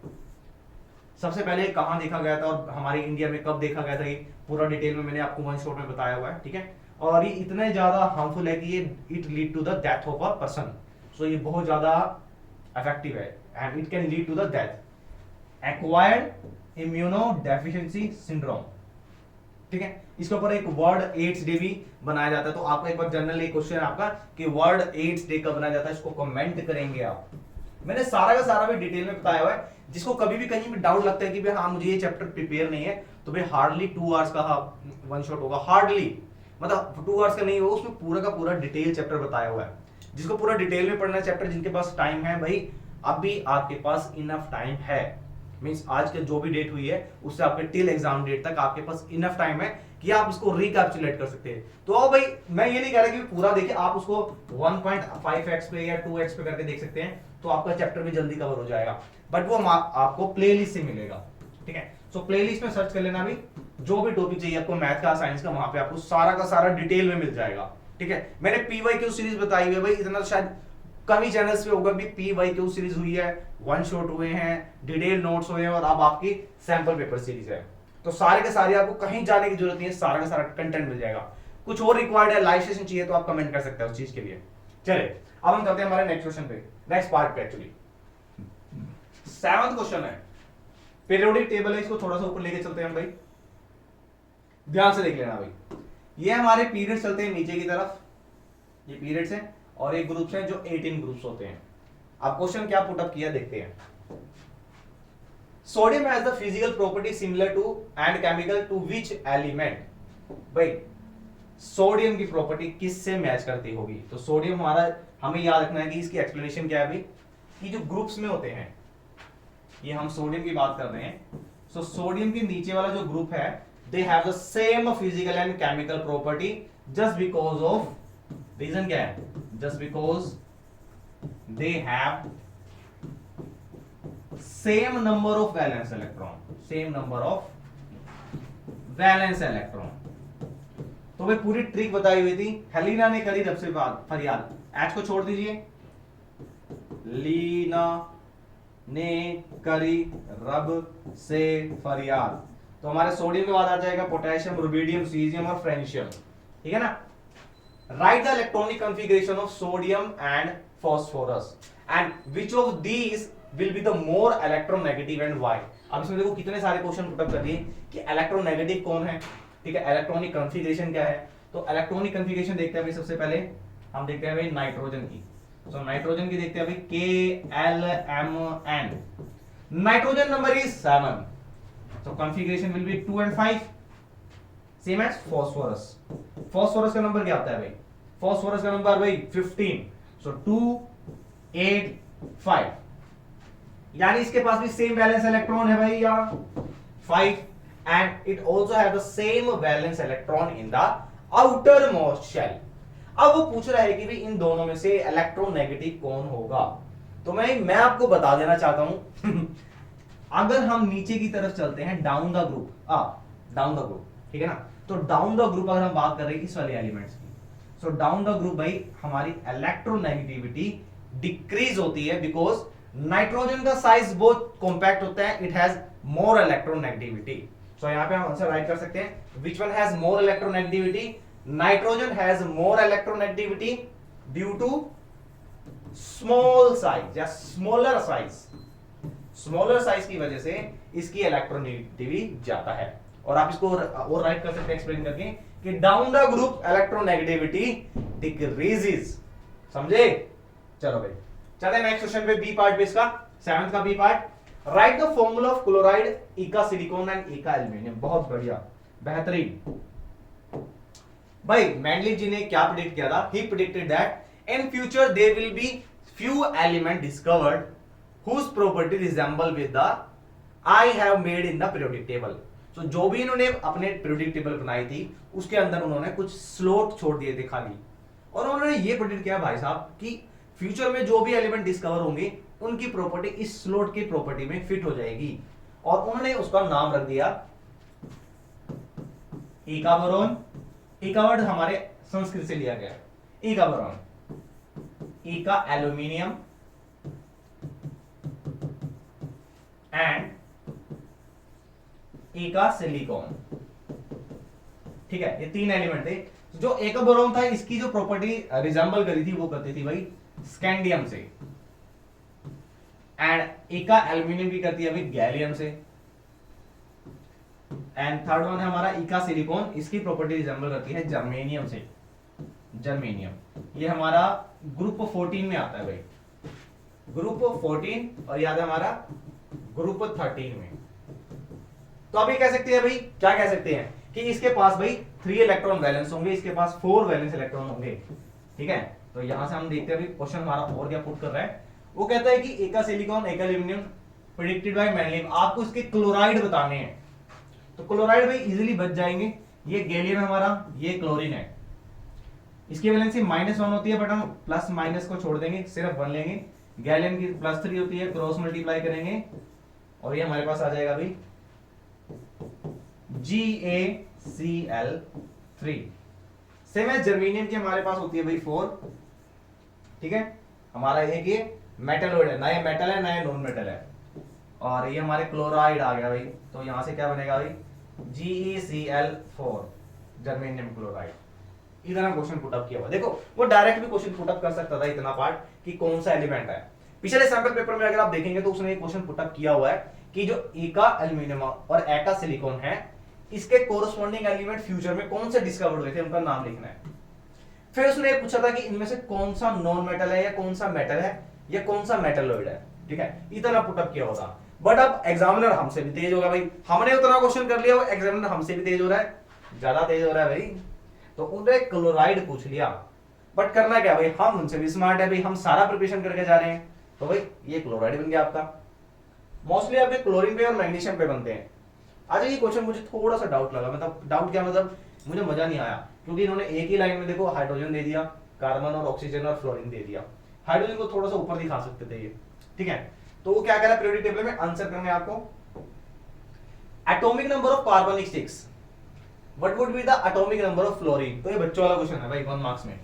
सबसे पहले कहां देखा गया था और हमारे इंडिया में कब देखा गया था, ये पूरा डिटेल में मैंने आपको वन शॉट में बताया हुआ है। ठीक है, और ये इतने ज्यादा हार्मफुल है कि ये it lead to the death of a person. So ये बहुत ज्यादा इफेक्टिव है and it can lead to the death. Acquired immunodeficiency syndrome. ठीक है, इसके ऊपर एक वर्ल्ड एड्स डे भी बनाया जाता है। तो आपका एक बार जनरल एक क्वेश्चन है आपका कि वर्ल्ड एड्स डे कब बनाया जाता है, इसको कमेंट करेंगे आप। मैंने सारा का सारा भी डिटेल में बताया हुआ है। जिसको कभी भी कहीं भी डाउट लगता है कि भाई हाँ मुझे ये चैप्टर प्रिपेयर नहीं है, तो भाई हार्डली 2 आवर्स का वन शॉट होगा, हार्डली मतलब 2 आवर्स का नहीं होगा, उसमें पूरा का पूरा डिटेल चैप्टर बताया हुआ है। जिसको पूरा डिटेल में पढ़ना है चैप्टर, जिनके पास टाइम है भाई, अभी आपके पास इनफ टाइम है। मींस आज के जो भी डेट हुई है उससे आपके टिल एग्जाम डेट तक आपके पास इनफ टाइम है कि आप इसको रिकैप्चुलेट कर सकते हैं। तो अब भाई मैं ये नहीं कह रहा कि पूरा देखिए, आप उसको 1.5x पे या 2x पे करके देख सकते हैं, तो आपका चैप्टर भी जल्दी कवर हो जाएगा। बट वो आपको प्लेलिस्ट से मिलेगा। ठीक है, सो प्लेलिस्ट में सर्च कर लेना, भी जो भी टॉपिक चाहिए आपको मैथ का साइंस का, वहां पे आपको सारा का सारा डिटेल में मिल जाएगा। ठीक है, मैंने पीवाईक्यू सीरीज बताई हुई है भाई, इतना शायद कम ही चैनल्स पे होगा भी पीवाईक्यू सीरीज हुई है, वन शॉट हुए हैं, डिटेल नोट्स हुए हैं, और अब आपकी सैंपल पेपर सीरीज है। तो सारे के सारे आपको कहीं जाने की जरूरत नहीं है, सारा का सारा कंटेंट मिल जाएगा। कुछ और रिक्वायर्ड है, लाइव सेशन चाहिए तो आप कमेंट कर सकते हैं उस चीज के लिए। चले अब हम चलते हैं हमारे नेक्स्ट क्वेश्चन पे, नेक्स्ट पार्ट पे। एक्चुअली 7th क्वेश्चन है, पीरियोडिक टेबल है, इसको थोड़ा सा ऊपर लेके चलते हैं हम भाई, ध्यान से देख लेना भाई। ये हमारे पीरियड चलते हैं नीचे की तरफ, ये पीरियड्स हैं, और एक ग्रुप्स हैं जो 18 ग्रुप्स होते हैं। अब क्वेश्चन क्या पुटअप किया देखते हैं। Sodium has the physical property similar to and chemical to which element. भाई सोडियम की प्रॉपर्टी किससे मैच करती होगी? तो सोडियम हमारा, हमें याद रखना है कि इसकी एक्सप्लेनेशन क्या है भाई, कि जो ग्रुप्स में होते हैं, ये हम सोडियम की बात कर रहे हैं। सो सोडियम के नीचे वाला जो ग्रुप है, they have the same physical and chemical property just because of, reason क्या है, just because they have same number of valence electron, same number of valence electron. तो भाई पूरी ट्रिक बताई हुई थी, हेलिना ने करी रब से फरियाद, एच को छोड़ दीजिए, लीना ने करी रब से फरियाद। तो हमारे सोडियम के बाद आ जाएगा पोटेशियम, रुबिडियम, सीजियम और फ्रेंशियम। ठीक है ना। Right the electronic configuration of sodium and phosphorus and which of these will be the more electronegative and why. अब इसमें देखो कितने सारे क्वेश्चन पुट अप कर दिए कि इलेक्ट्रोनेगेटिव कौन है, ठीक है, इलेक्ट्रॉनिक कॉन्फ़िगरेशन क्या है। तो इलेक्ट्रॉनिक कॉन्फ़िगरेशन देखते हैं भाई, सबसे पहले हम देखते हैं भाई नाइट्रोजन की। तो नाइट्रोजन की देखते हैं भाई, KLMN, nitrogen number is 7, so configuration will be 2 and 5, same as phosphorus। phosphorus का नंबर क्या आता है भाई, phosphorus का नंबर भाई 15, so 2 8 5, यानी इसके पास भी सेम वैलेंस इलेक्ट्रॉन है भाई यहाँ 5, and it also have the same valence electron in the outermost shell। अब वो पूछ रहा है कि भाई इन दोनों में से इलेक्ट्रोनेगेटिव कौन होगा। तो मैं आपको बता देना चाहता हूं अगर हम नीचे की तरफ चलते हैं, down the group, down the group, ठीक है ना। तो डाउन द ग्रुप अगर हम बात कर रहे हैं इस वाले एलिमेंट्स की, सो डाउन द ग्रुप भाई हमारी इलेक्ट्रोनेगेटिविटी डिक्रीज होती है, बिकॉज नाइट्रोजन का साइज बहुत कॉम्पैक्ट होता है, it has more electronegativity. So यहां पे हम आंसर राइट कर सकते हैं, which one has more electronegativity, nitrogen has more electronegativity due to small size या स्मॉलर साइज, स्मॉलर साइज की वजह से इसकी इलेक्ट्रोनेगेटिविटी ज्यादा है। और आप इसको और राइट कर सकते हैं एक्सप्लेन करके कि down the group electronegativity decreases, समझे। चलो भाई चलते नेक्स्ट क्वेश्चन पे, बी पार्ट पे इसका, 7th का B part. Write the formula of chloride, eka silicon and eka aluminium. बहुत बढ़िया, बेहतरीन भाई। मैंडलिव जी ने क्या प्रेडिक्ट किया था, he predicted that in future there will be few element discovered whose property resemble with the I have made in the periodic table। so जो भी इन्होंने अपने periodic table बनाई थी उसके अंदर उन्होंने कुछ स्लॉट छोड़ दिए थे खाली, और उन्होंने ये प्रेडिक्ट किया भाई साहब कि फ्यूचर में जो भी एलिमेंट डिस्कवर होंगे उनकी प्रॉपर्टी इस स्लॉट की प्रॉपर्टी में फिट हो जाएगी। और उन्होंने उसका नाम रख दिया ईका बोरोन। ईका वर्ड हमारे संस्कृत से लिया गया, ईका बोरोन, ईका एल्यूमिनियम एंड ईका सिलिकॉन। ठीक है, ये तीन एलिमेंट थे। जो ईका बोरोन था इसकी जो प्रॉपर्टी रिजेंबल करी थी वो करती थी भाई स्कैंडियम से, एंड ईका एल्यूमिनियम की करती है भाई गैलियम से, एंड थर्ड वन है हमारा ईका सिलिकॉन, इसकी प्रॉपर्टी रिजेंबल करती है जर्मेनियम से, जर्मेनियम। ये हमारा ग्रुप 14 में आता है भाई, ग्रुप 14, और याद है हमारा ग्रुप 13 में। तो अभी कह सकते हैं भाई, क्या कह सकते हैं कि इसके पास भाई 3 इलेक्ट्रॉन वैलेंस होंगे, इसके पास 4 वैलेंस इलेक्ट्रॉन होंगे। ठीक है, तो यहां से हम देखते हैं भाई क्वेश्चन हमारा और क्या पुट कर रहा है। वो कहता है कि एका सिलिकॉन एका एल्यूमिनियम प्रेडिक्टेड बाय मेनलिव, आपको इसके क्लोराइड बताने हैं। तो क्लोराइड भाई इजीली बच जाएंगे, ये गैलियम है हमारा, ये क्लोरीन है, इसकी वैलेंसी -1 होती है, बट हम प्लस माइनस को छोड़ देंगे, सिर्फ 1 लेंगे। गैलियम की +3 होती है, क्रॉस मल्टीप्लाई करेंगे और ये हमारे पास आ जाएगा भाई GaCl3। सेम है जर्मेनियम की हमारे पास होती है भाई 4। ठीक है, हमारा एक ये मेटलॉइड है, ना ये मेटल है ना ये नॉन मेटल है, और ये हमारे क्लोराइड आ गया भाई। तो यहां से क्या बनेगा भाई GeCl4 जर्मेनियम क्लोराइड। इतना क्वेश्चन पुटअप किया हुआ, देखो वो डायरेक्ट भी क्वेश्चन पुटअप कर सकता था इतना पार्ट कि कौन सा एलिमेंट है। पिछले सैंपल पेपर में अगर आप देखेंगे तो उसने एक क्वेश्चन पुटअप किया हुआ है कि जो एका एल्यूमिनियम और एका सिलिकॉन है, इसके कोरस्पॉन्डिंग एलिमेंट फ्यूचर में कौन से डिस्कवर्ड हुए थे, उनका नाम लिखना है। फिर उसने ये पूछा था कि इनमें से कौन सा नॉन मेटल है या कौन सा मेटल है या कौन सा मेटलॉइड है। ठीक है, इतना पुटअप किया होता। बट अब एग्जामिनर हमसे भी तेज होगा भाई, हमने उतना क्वेश्चन कर लिया, वो एग्जामिनर हमसे भी तेज हो रहा है, ज्यादा तेज हो रहा है भाई। तो उन्होंने क्लोराइड पूछ लिया, बट करना क्या भाई, हम उनसे भी स्मार्ट है भाई, हम सारा प्रिपरेशन करके जा रहे हैं। तो भाई ये क्लोराइड बन गया आपका। मोस्टली आपके क्लोरीन पे और मैग्नीशियम पे बनते हैं। आज ये क्वेश्चन मुझे थोड़ा सा डाउट लगा, मतलब डाउट क्या, मतलब मुझे मजा नहीं आया, क्योंकि इन्होंने एक ही लाइन में देखो हाइड्रोजन दे दिया, कार्बन और ऑक्सीजन और फ्लोरीन दे दिया। हाइड्रोजन को थोड़ा सा ऊपर दिखा सकते थे ये। ठीक है, तो वो क्या कह रहा है पीरियोडिक टेबल में, आंसर करना है आपको। Atomic number of carbon is 6, what would be the atomic number of fluorine. तो ये बच्चों वाला क्वेश्चन है भाई 1 मार्क्स में।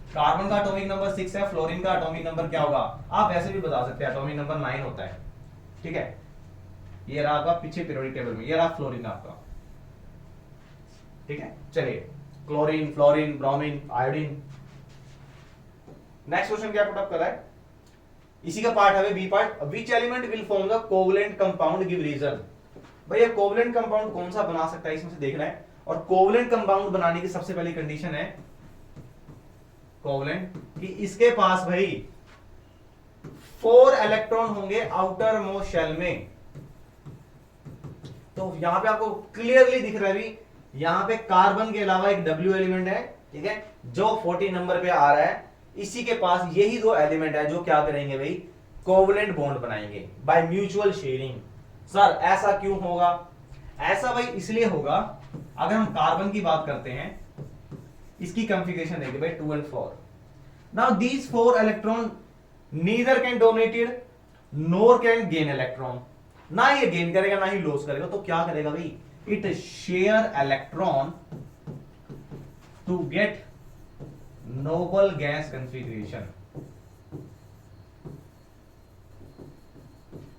कार्बन का एटॉमिक नंबर 6 है, फ्लोरीन का एटॉमिक नंबर क्या होगा, आप वैसे भी बता सकते हैं, एटॉमिक नंबर 9 होता है। ठीक है, ये रहा आपका पीछे पीरियोडिक टेबल में, ये रहा फ्लोरीन आपका। ठीक है, चलिए chlorine, fluorine, bromine, iodine. Next question क्या पुटअप कर रहा है, इसी का पार्ट है B part, which element will form the covalent compound, give reason. भैया कोवलेंट कंपाउंड कौन सा बना सकता है, इसमें से देखना है। और कोवलेंट कंपाउंड बनाने की सबसे पहली कंडीशन है कोवलेंट कि इसके पास भाई 4 इलेक्ट्रॉन होंगे आउटर मोस्ट शेल में। तो यहां पे आपको क्लियरली दिख रहा है भी, यहां पे कार्बन के अलावा एक W एलिमेंट है, ठीक है, जो 40 नंबर पे आ रहा है। इसी के पास यही 2 एलिमेंट है जो क्या करेंगे भाई, कोवलेंट बॉन्ड बनाएंगे बाय म्यूचुअल शेयरिंग। सर ऐसा क्यों होगा, ऐसा भाई इसलिए होगा, अगर हम कार्बन की बात करते हैं, इसकी कॉन्फ़िगरेशन देखिए भाई 2 and 4। Now these 4 electron neither can donated NOR can gain electron, ना ये गेन करेगा ना ही लॉस करेगा। तो क्या करेगा भाई, it share electron to get noble gas configuration.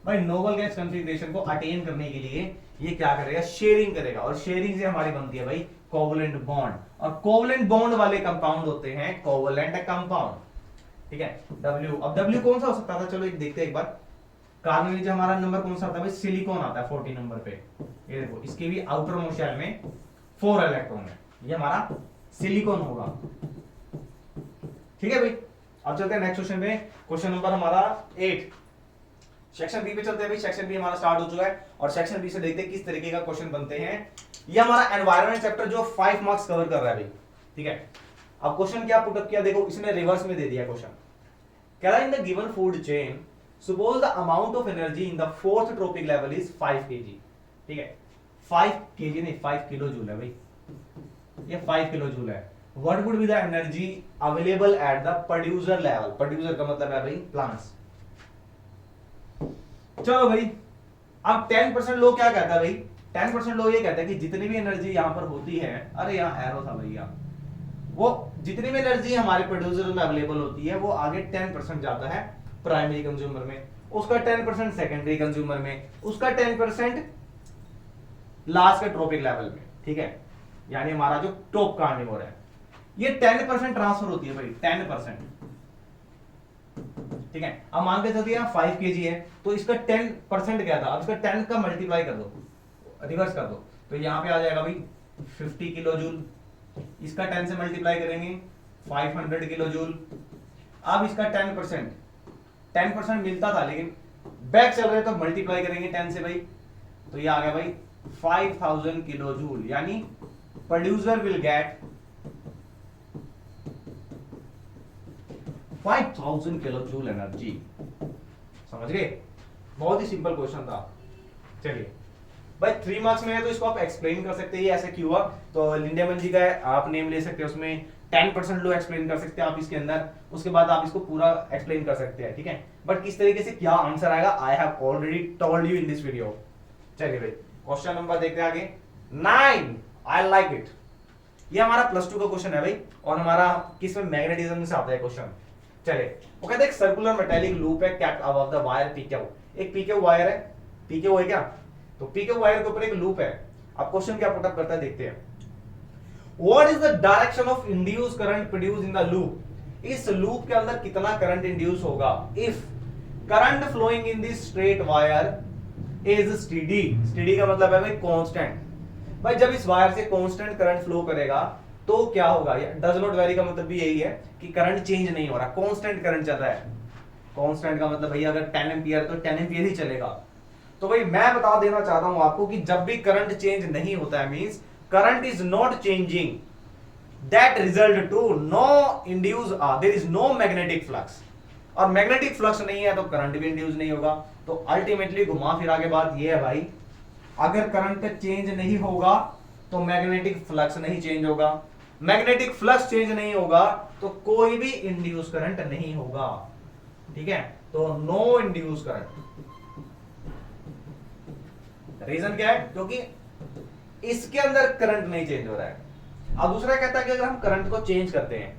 भाई नोबल गैस कॉन्फ़िगरेशन को अटेन करने के लिए ये क्या करेगा, शेयरिंग करेगा, और शेयरिंग से हमारी बनती है भाई कोवलेंट बॉन्ड, और कोवलेंट बॉन्ड वाले कंपाउंड होते हैं कोवलेंट कंपाउंड। ठीक है, W, अब W कौन सा हो सकता था, चलो एक देखते हैं एक बार। कार्बन में हमारा नंबर कौन सा आता है भाई, सिलिकॉन आता है 40 नंबर पे। ये देखो इसके भी आउटर मोस्ट शेल में 4 इलेक्ट्रॉन है, ये हमारा सिलिकॉन होगा। ठीक है भाई, अब चलते हैं नेक्स्ट क्वेश्चन पे, क्वेश्चन नंबर हमारा 8। सेक्शन बी पे चलते हैं भाई, सेक्शन बी हमारा स्टार्ट हो चुका है, और सेक्शन बी से देखते हैं किस तरीके का क्वेश्चन बनते हैं। ये हमारा एनवायरनमेंट चैप्टर जो 5 मार्क्स कवर कर रहा है भाई। ठीक है, अब क्वेश्चन क्या पुटअप किया, देखो इसने रिवर्स में दे दिया क्वेश्चन। कह रहा है in the given food chain suppose the amount of energy in the 4th trophic level is 5 kg। ठीक है, 5 kg नहीं 5 किलो जूल है भाई, ये 5 किलो जूल है। What would be the energy available at the producer level, producer का मतलब है भाई प्लांट्स। चलो भाई अब 10% लो क्या कहता है भाई, 10% लो ये कहता है कि जितनी भी एनर्जी यहां पर होती है, अरे यहां एरो था भैया, वो जितनी भी एनर्जी हमारे प्रोड्यूसर में अवेलेबल होती है वो आगे 10% जाता है प्राइमरी कंज्यूमर में, उसका 10% सेकेंडरी कंज्यूमर में, उसका 10% लास्ट के ट्रॉपिक लेवल में, ठीक है, यानी हमारा जो टॉप कार्निवोर है, ये 10% ट्रांसफर होती है भाई, 10%, ठीक है। अब मान के चलते हैं 5 kg है तो इसका 10% क्या था, अब इसका 10 का मल्टीप्लाई कर दो, रिवर्स कर दो, तो यहां पे आ जाएगा भाई 50 किलो जूल, इसका 10 से मल्टीप्लाई करेंगे 500 किलो जूल। अब इसका 10% मिलता था लेकिन बैक चल रहे तो मल्टीप्लाई करेंगे 10 से भाई, तो ये आ गया भाई 5000 किलो जूल, यानी producer will get 5000 kilo joule energy. समझ गए, बहुत ही सिंपल क्वेश्चन था। चलिए भाई 3 मार्क्स में है तो इसको आप एक्सप्लेन कर सकते हैं ऐसे क्यों हुआ, तो लिंडेमैन जी का है, आप नेम ले सकते हैं, उसमें 10% लो एक्सप्लेन कर सकते हैं आप इसके अंदर, उसके बाद आप इसको पूरा एक्सप्लेन कर सकते हैं, ठीक है। बट किस तरीके से क्या आंसर आएगा I have already told you in this video. चलिए भाई क्वेश्चन नंबर देखते हैं आगे 9, आई लाइक इट। ये हमारा +2 का क्वेश्चन है भाई, और हमारा किसमें मैग्नेटिज्म से आता है क्वेश्चन। चलिए वो कहते हैं एक सर्कुलर मेटालिक लूप है kept above the wire PQ, एक पीक्यू वायर है, पीक्यू है क्या, तो पीक्यू वायर के ऊपर एक लूप है। अब क्वेश्चन क्या पुट अप करता है देखते हैं, what is the direction of induce current produce in the loop, इस लूप के अंदर कितना करंट इंड्यूस होगा if current flowing in this straight wire is steady, steady का मतलब है भाई कांस्टेंट, भाई जब इस वायर से कांस्टेंट करंट फ्लो करेगा तो क्या होगा, डज नॉट वेरी का मतलब भी यही है कि करंट चेंज नहीं हो रहा, कांस्टेंट करंट चल रहा है, कांस्टेंट का मतलब भैया अगर 10 एम्पियर तो 10 एम्पियर ही चलेगा। तो भाई मैं बता देना चाहता हूं आपको कि जब भी करंट चेंज नहीं होता है means current is not changing, that result to no induce there is no magnetic flux, और मैग्नेटिक फ्लक्स नहीं है तो करंट भी इंड्यूस नहीं होगा। तो अल्टीमेटली घुमा फिरा के बात ये है भाई, अगर करंट चेंज नहीं होगा तो मैग्नेटिक फ्लक्स नहीं चेंज होगा, मैग्नेटिक फ्लक्स चेंज नहीं होगा तो कोई भी इंड्यूस करंट नहीं होगा, ठीक है। तो नो इंड्यूस करंट, रीजन क्या है, क्योंकि इसके अंदर करंट नहीं चेंज हो रहा है। अब दूसरा कहता है कि अगर हम करंट को चेंज करते हैं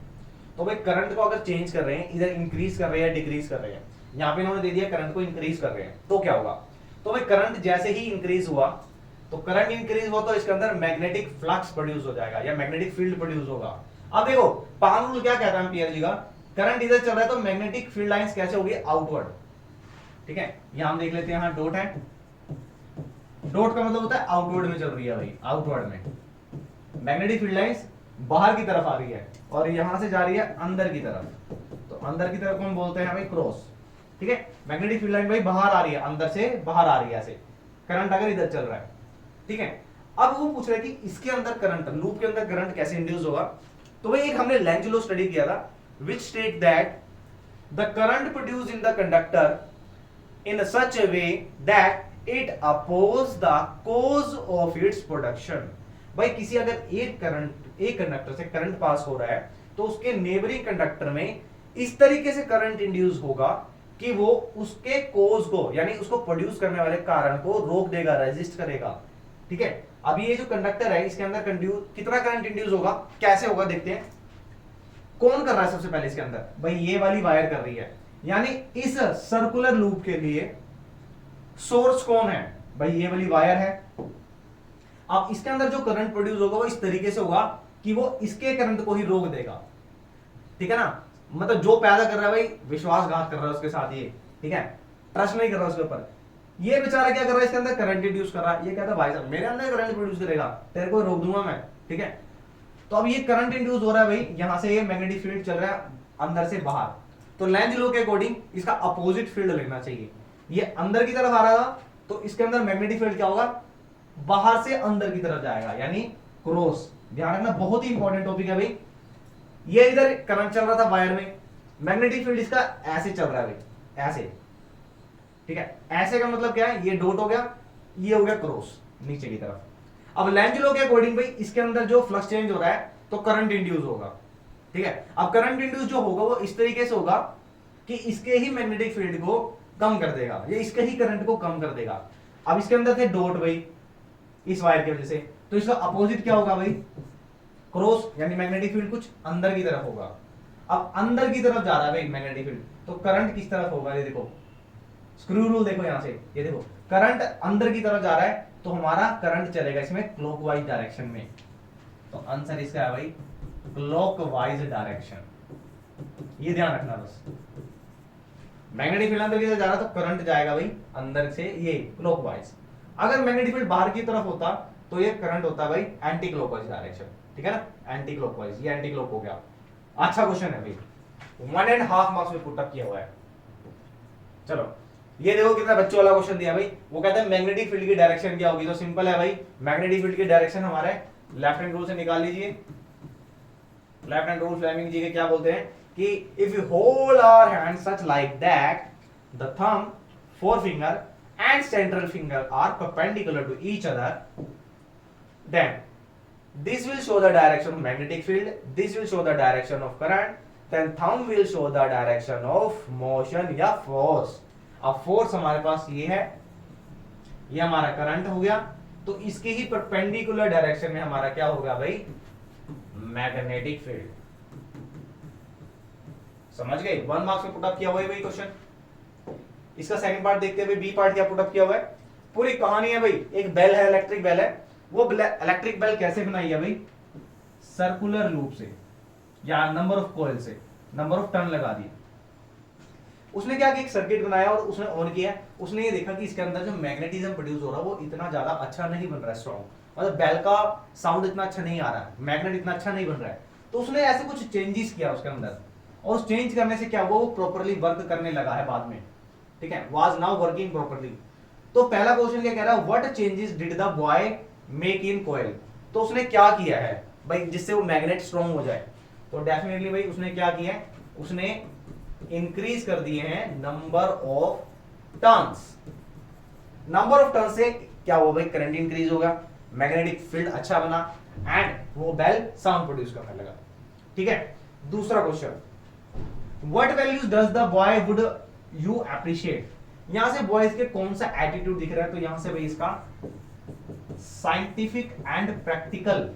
तो भाई करंट को अगर चेंज कर रहे हैं, इधर इंक्रीज कर रहे हैं डिक्रीज कर रहे हैं, यहां पे इन्होंने दे दिया करंट को इंक्रीज कर रहे हैं, तो क्या होगा, तो भाई करंट जैसे ही इंक्रीज हुआ तो करंट इंक्रीज हुआ तो इसके अंदर मैग्नेटिक फ्लक्स प्रोड्यूस हो जाएगा या मैग्नेटिक फील्ड प्रोड्यूस होगा। अब देखो पावर रूल क्या कहता है एम्पियर जी का, करंट इधर चल रहा है तो मैग्नेटिक फील्ड लाइंस कैसे होगी, आउटवर्ड, ठीक है। यहां हम देख लेते हैं, यहां डॉट है, डॉट का मतलब होता है आउटवर्ड में चल रही है भाई, आउटवर्ड में मैग्नेटिक फील्ड लाइंस बाहर की तरफ आ रही है और यहां से जा रही है अंदर की तरफ, तो अंदर की तरफ को हम बोलते हैं भाई क्रॉस, ठीक है। मैग्नेटिक फील्ड लाइन भाई बाहर आ रही है, अंदर से बाहर आ रही है ऐसे, करंट अगर इधर चल रहा है, ठीक है। अब वो पूछ रहे कि इसके अंदर करंट, लूप के अंदर करंट कैसे इंड्यूस होगा, तो भाई एक हमने लेंज लॉ स्टडी किया था which state that the current produced in the conductor in such a way that it oppose the cause of its production. भाई किसी अगर एक कंडक्टर से करंट पास हो रहा है तो उसके नेबरिंग कंडक्टर में इस तरीके से करंट इंड्यूस होगा कि वो उसके कोज को यानी उसको प्रोड्यूस करने वाले कारण को रोक देगा, रेजिस्ट करेगा, ठीक है। अब ये जो कंडक्टर है इसके अंदर कितना करंट इंड्यूस होगा, कैसे होगा देखते हैं। कौन कर रहा है सबसे पहले इसके अंदर, भाई ये वाली वायर कर रही है, यानी इस सर्कुलर लूप के लिए सोर्स कौन है, भाई ये वाली वायर है। अब इसके अंदर जो करंट प्रोड्यूस होगा वो इस तरीके से होगा कि वो इसके करंट को ही रोक देगा, ठीक है ना, मतलब जो पैदा कर रहा है भाई विश्वासघात कर रहा है उसके साथ ये, ठीक है, ट्रस्ट नहीं कर रहा उसके ऊपर। ये बेचारा क्या कर रहा है, इसके अंदर करंट इंड्यूस कर रहा है, ये कहता है भाई साहब मेरे अंदर करंट प्रोड्यूस करेगा, तेरे को रोक दूंगा मैं, ठीक है। तो अब ये करंट इंड्यूस हो रहा है भाई, यहां से ये मैग्नेटिक फील्ड चल रहा है अंदर से बाहर, तो लेंज लॉ के अकॉर्डिंग इसका अपोजिट फील्ड लेना चाहिए, ये अंदर की तरफ आ रहा था तो इसके अंदर मैग्नेटिक फील्ड क्या होगा, बाहर से अंदर की तरफ जाएगा, यानी क्रॉस। ध्यान रखना बहुत ही इंपॉर्टेंट टॉपिक है भाई, ये इधर करंट चल रहा था वायर में, मैग्नेटिक फील्ड इसका ऐसे चल रहा है भाई, ऐसे, ठीक है। ऐसे का मतलब क्या है, ये डॉट हो गया, ये हो गया क्रॉस नीचे की तरफ। अब लेंज लॉ के अकॉर्डिंग भाई इसके अंदर जो फ्लक्स चेंज हो रहा है तो करंट इंड्यूस होगा, ठीक है। अब करंट इंड्यूस जो होगा वो इस तरीके से होगा कि इसके ही मैग्नेटिक फील्ड को कम कर देगा, ये इसके ही करंट को कम कर देगा। अब इसके अंदर थे डॉट भाई, इस वायर की वजह से, तो इसका अपोजिट क्या होगा भाई, क्रॉस, यानी मैग्नेटिक फील्ड कुछ अंदर की तरफ होगा। अब अंदर की तरफ जा रहा है भाई मैग्नेटिक फील्ड, तो करंट किस तरफ होगा, ये देखो स्क्रू रूल देखो यहां से, ये देखो करंट अंदर की तरफ जा रहा है, तो हमारा करंट चलेगा इसमें क्लॉकवाइज डायरेक्शन में। तो आंसर इसका है भाई क्लॉकवाइज डायरेक्शन, ये ध्यान रखना बस। मैग्नेटिक फील्ड अंदर की तरफ जा रहा है तो करंट जाएगा भाई अंदर से ये क्लॉकवाइज। अगर मैग्नेटिक फील्ड बाहर की तरफ होता तो ये करंट होता भाई एंटी क्लॉकवाइज डायरेक्शन, ठीक है ना, एंटी क्लॉकवाइज, ये एंटी क्लॉक हो गया। अच्छा क्वेश्चन है भाई, 1.5 मार्क्स में पुट अप किया हुआ है। चलो ये देखो कितना बच्चों वाला क्वेश्चन दिया भाई, वो कहता है मैग्नेटिक फील्ड की डायरेक्शन क्या होगी, तो सिंपल है भाई, मैग्नेटिक फील्ड की डायरेक्शन हमारे लेफ्ट हैंड रूल से निकाल लीजिए। Left hand rule Fleming ji के क्या बोलते हैं कि if you hold our hand such like that, the thumb, forefinger and central finger are perpendicular to each other, then this will show the direction of magnetic field, this will show the direction of current, then thumb will show the direction of motion या force। अब force हमारे पास ये है, ये हमारा current हो गया, तो इसके ही परपेंडिकुलर डायरेक्शन में हमारा क्या होगा भाई, मैग्नेटिक फील्ड। समझ गए, 1 मार्क्स में पुट अप किया हुआ है भाई क्वेश्चन। इसका सेकंड पार्ट देखते हैं भाई, बी पार्ट क्या पुट अप किया हुआ है। पूरी कहानी है भाई, एक बेल है, इलेक्ट्रिक बेल है, वो इलेक्ट्रिक बेल कैसे बनाई है भाई, सर्कुलर लूप से या नंबर ऑफ कॉइल से, नंबर ऑफ टर्न लगा दिए। उसने क्या किया, एक सर्किट बनाया और उसने ऑन किया, उसने ये देखा कि इसके अंदर जो मैग्नेटिज्म प्रोड्यूस हो रहा है वो इतना ज्यादा अच्छा नहीं बन रहा है, स्ट्रॉन्ग, मतलब बेल का साउंड इतना अच्छा नहीं आ रहा है, मैग्नेट इतना अच्छा नहीं बन रहा है। तो उसने ऐसे कुछ चेंजेस किया उसके अंदर, और उस चेंज करने से क्या वो प्रॉपर्ली वर्क करने लगा है बाद में, ठीक है, वाज नाउ वर्किंग प्रॉपर्ली। तो पहला क्वेश्चन क्या कह रहा है, what changes did the boy make in coil, तो उसने क्या किया है भाई जिससे वो मैग्नेट स्ट्रॉन्ग हो जाए। तो डेफिनेटली भाई उसने क्या किया है, उसने इंक्रीज कर दिए हैं number of turns. Number of turn से क्या हुआ भाई, करंट इंक्रीज होगा, मैग्नेटिक फील्ड अच्छा बना, एंड वो बेल साउंड प्रोड्यूस करने लगा, ठीक है। दूसरा question, what values does the boy would you appreciate, यहां से बॉयज के कौन सा एटीट्यूड दिख रहा है, तो यहां से भाई इसका scientific and practical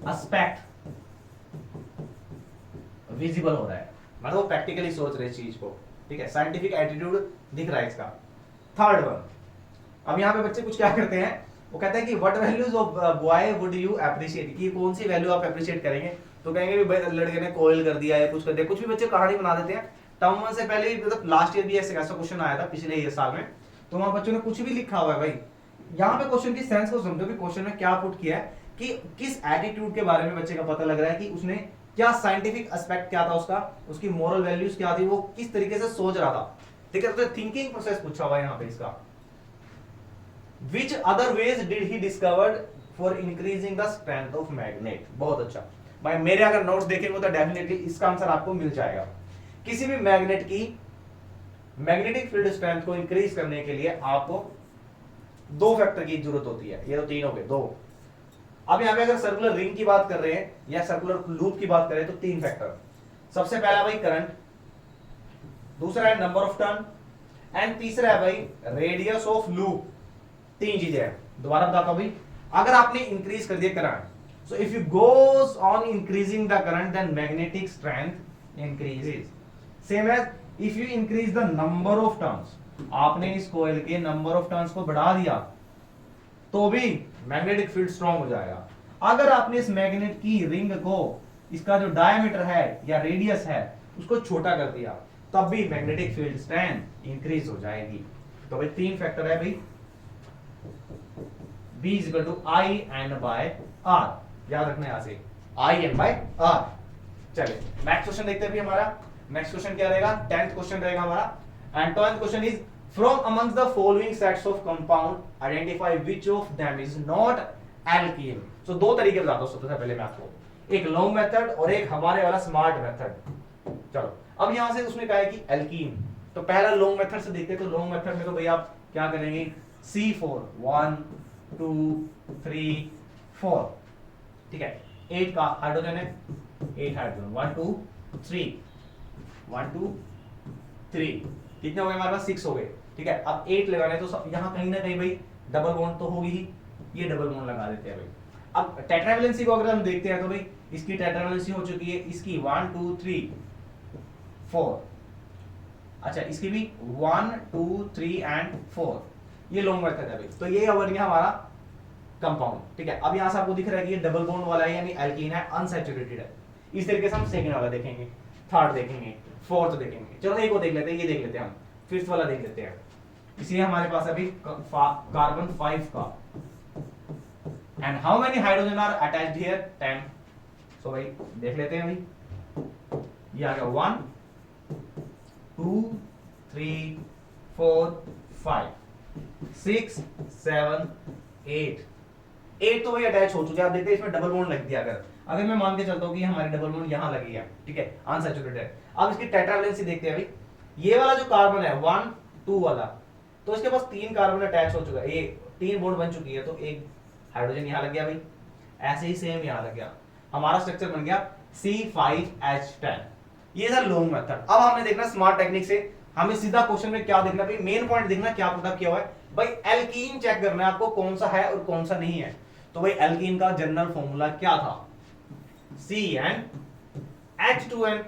aspect visible हो रहा है, मतलब वो प्रैक्टिकली सोच रहे चीज को, ठीक है, साइंटिफिक एटीट्यूड दिख रहा है इसका। थर्ड वन, अब यहाँ पे बच्चे कुछ क्या करते हैं, वो कहते हैं कि what values of boy would you appreciate, कि कौन सी वैल्यू आप अप्रिशिएट करेंगे, तो कहेंगे भाई लड़के ने कॉइल कर दिया है, कुछ कर दिया, कुछ भी बच्चे कहानी बना देते हैं। टर्म 1 से पहले ही, मतलब लास्ट ईयर भी ऐसा क्वेश्चन आया था पिछले ये साल में, तो वहां बच्चों ने कुछ भी लिखा हुआ है भाई। यहाँ पे क्वेश्चन की सेंस को समझो कि क्वेश्चन में क्या पुट किया है, कि किस एटीट्यूड के बारे में बच्चे का पता लग रहा है, कि उसने क्या साइंटिफिक एस्पेक्ट क्या था उसका, उसकी मोरल वैल्यूज क्या थी, वो किस तरीके से सोच रहा था, ठीक है। तो थिंकिंग प्रोसेस पूछा हुआ है यहाँ पे इसका। Which other ways did he discovered for increasing the strength of magnet, बहुत अच्छा भाई, मेरे अगर नोट्स देखेंगे तो डेफिनेटली इसका आंसर आपको मिल जाएगा। किसी भी मैग्नेट की मैग्नेटिक फील्ड स्ट्रेंथ को इंक्रीज करने के लिए आपको 2 फैक्टर की जरूरत होती है, ये तो 3 हो गए, 2। अब यहाँ पे अगर सर्कुलर रिंग की बात कर रहे हैं या सर्कुलर लूप की बात करें तो 3 फैक्टर। सबसे पहला भाई करंट, दूसरा है नंबर ऑफ टर्न, एंड तीसरा है भाई रेडियस ऑफ लूप। 3 चीजें हैं, दोबारा बताता हूं भाई। अगर आपने इंक्रीज कर दिया current, so if you goes on increasing the current then magnetic strength increases, same as if you increase the number of turns, आपने इस कोयल के नंबर ऑफ टर्न्स को बढ़ा दिया तो भी मैग्नेटिक फील्ड स्ट्रांग हो जाएगा। अगर आपने इस मैग्नेट की रिंग को, इसका जो डायमीटर है या रेडियस है उसको छोटा कर दिया तब भी मैग्नेटिक फील्ड स्ट्रेंथ इंक्रीज हो जाएगी। तो भाई 3 फैक्टर है भाई, B is equal to I N by R, याद रखना यहां से I N by R। चलिए नेक्स्ट क्वेश्चन देखते हैं भी हमारा। नेक्स्ट क्वेश्चन क्या रहेगा, 10th क्वेश्चन रहेगा हमारा, and 10th question is from amongst the following sets of compound identify which of them is not alkene. So 2 तरीके बताता हूं सबसे पहले मैं आपको, एक लॉन्ग मेथड और एक हमारे वाला स्मार्ट मेथड। चलो अब यहां से उसने कहा है कि एल्कीन, तो पहला लॉन्ग मेथड से देखते हैं। तो लॉन्ग मेथड में तो भाई आप क्या करेंगे, C4 1 2 3 4, ठीक है, 8 का हाइड्रोजन है, 8 हाइड्रोजन, 1 2 3 1 2 3, कितने हो गए हमारे पास, 6 हो गए। ठीक है, अब 8 लगाने तो यहाँ कहीं ना कहीं भाई डबल बॉन्ड तो होगी ही, ये डबल बॉन्ड लगा देते हैं भाई। अब टेट्रावैलेंसी को अगर हम देखते हैं तो भाई इसकी टेट्रावैलेंसी हो चुकी है, इसकी 1 2 3 4, अच्छा इसकी भी 1 2 3 एंड 4, ये लॉन्ग मेथड है भाई। तो ये बन गया हमारा कंपाउंड, ठीक है। अब यहाँ से आपको दिख रहा है कि ये डबल बॉन्ड वाला है यानी एल्कीन है, अनसैचुरेटेड है। इस तरीके से हम सेकंड वाला देखेंगे, थर्ड देखेंगे, फोर्थ देखेंगे। चलो एक को देख लेते हैं, ये देख लेते हैं हम, फिफ्थ वाला देख लेते हैं। इसलिए हमारे पास अभी कार्बन 5 का, and how many hydrogen are attached here 10। So भाई देख लेते हैं भाई, ये आ गया 1 2 3 4 5 6 7 8 8 तो भाई अटैच हो चुके हैं। आप देखते हैं इसमें डबल बॉन्ड लग दिया। अगर मैं मान के चलता हूं कि हमारी डबल बॉन्ड यहां लगी है, ठीक है, अनसैचुरेटेड है। अब इसकी टेट्रावैलेंसी देखते हैं भाई, ये वाला जो कार्बन है 1 2 वाला, तो इसके पास 3 कार्बन अटैच हो चुका है, ये 3 बॉन्ड बन चुकी है, तो एक हाइड्रोजन यहां लग गया भाई, ऐसे ही सेम यहां लग गया, हमारा स्ट्रक्चर बन गया C5H10। ये था लॉन्ग मेथड। अब हमने देखना स्मार्ट टेक्निक से, हमें सीधा क्वेश्चन में क्या देखना भाई, मेन पॉइंट देखना, क्या पुट अप किया हुआ है भाई, एल्कीन चेक करना है आपको कौन सा है और कौन सा नहीं है। तो भाई एल्कीन का जनरल फॉर्मूला क्या था, CnH2n।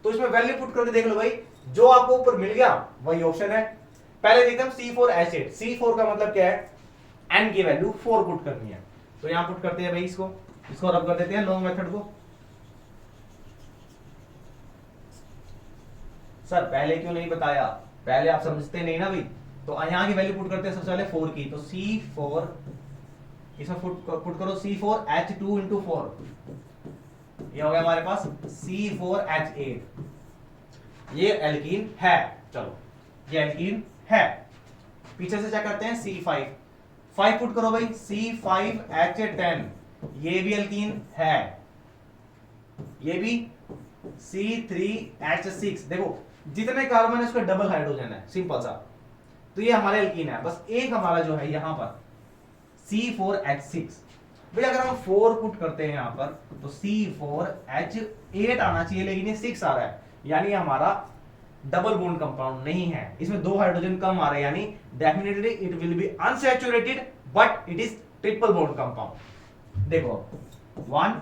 तो इसमें वैल्यू पुट करके देख लो भाई, जो आपको ऊपर मिल गया वही ऑप्शन है। पहले देखते हैं C4H8, C4 का मतलब क्या है, n की वैल्यू 4 पुट करनी है, तो यहां पुट करते हैं भाई, इसको रब कर देते हैं लॉन्ग मेथड को। सर पहले क्यों नहीं बताया, पहले आप समझते नहीं ना भाई। तो यहां की वैल्यू पुट करते हैं सबसे पहले 4 की, तो C4, इसमें पुट करो C4H2 into 4, ये हो गया हमारे पास C4H8, ये एल्कीन है। चलो ये एल्कीन है, पीछे से चेक करते हैं C5, 5 पुट करो भाई C5H10, ये भी एल्कीन है, ये भी C3H6। देखो जितने कार्बन है उसका डबल हाइड्रोजन है, सिंपल सा, तो ये हमारा एल्कीन है। बस एक हमारा जो है यहां पर C4H6, भाई अगर हम 4 पुट करते हैं यहां पर तो C4H8 आना चाहिए, लेकिन ये 6 आ रहा है, यानी हमारा डबल बॉन्ड कंपाउंड नहीं है, इसमें 2 हाइड्रोजन कम आ रहे हैं, यानी definitely it will be unsaturated but it is triple bond compound. देखो 1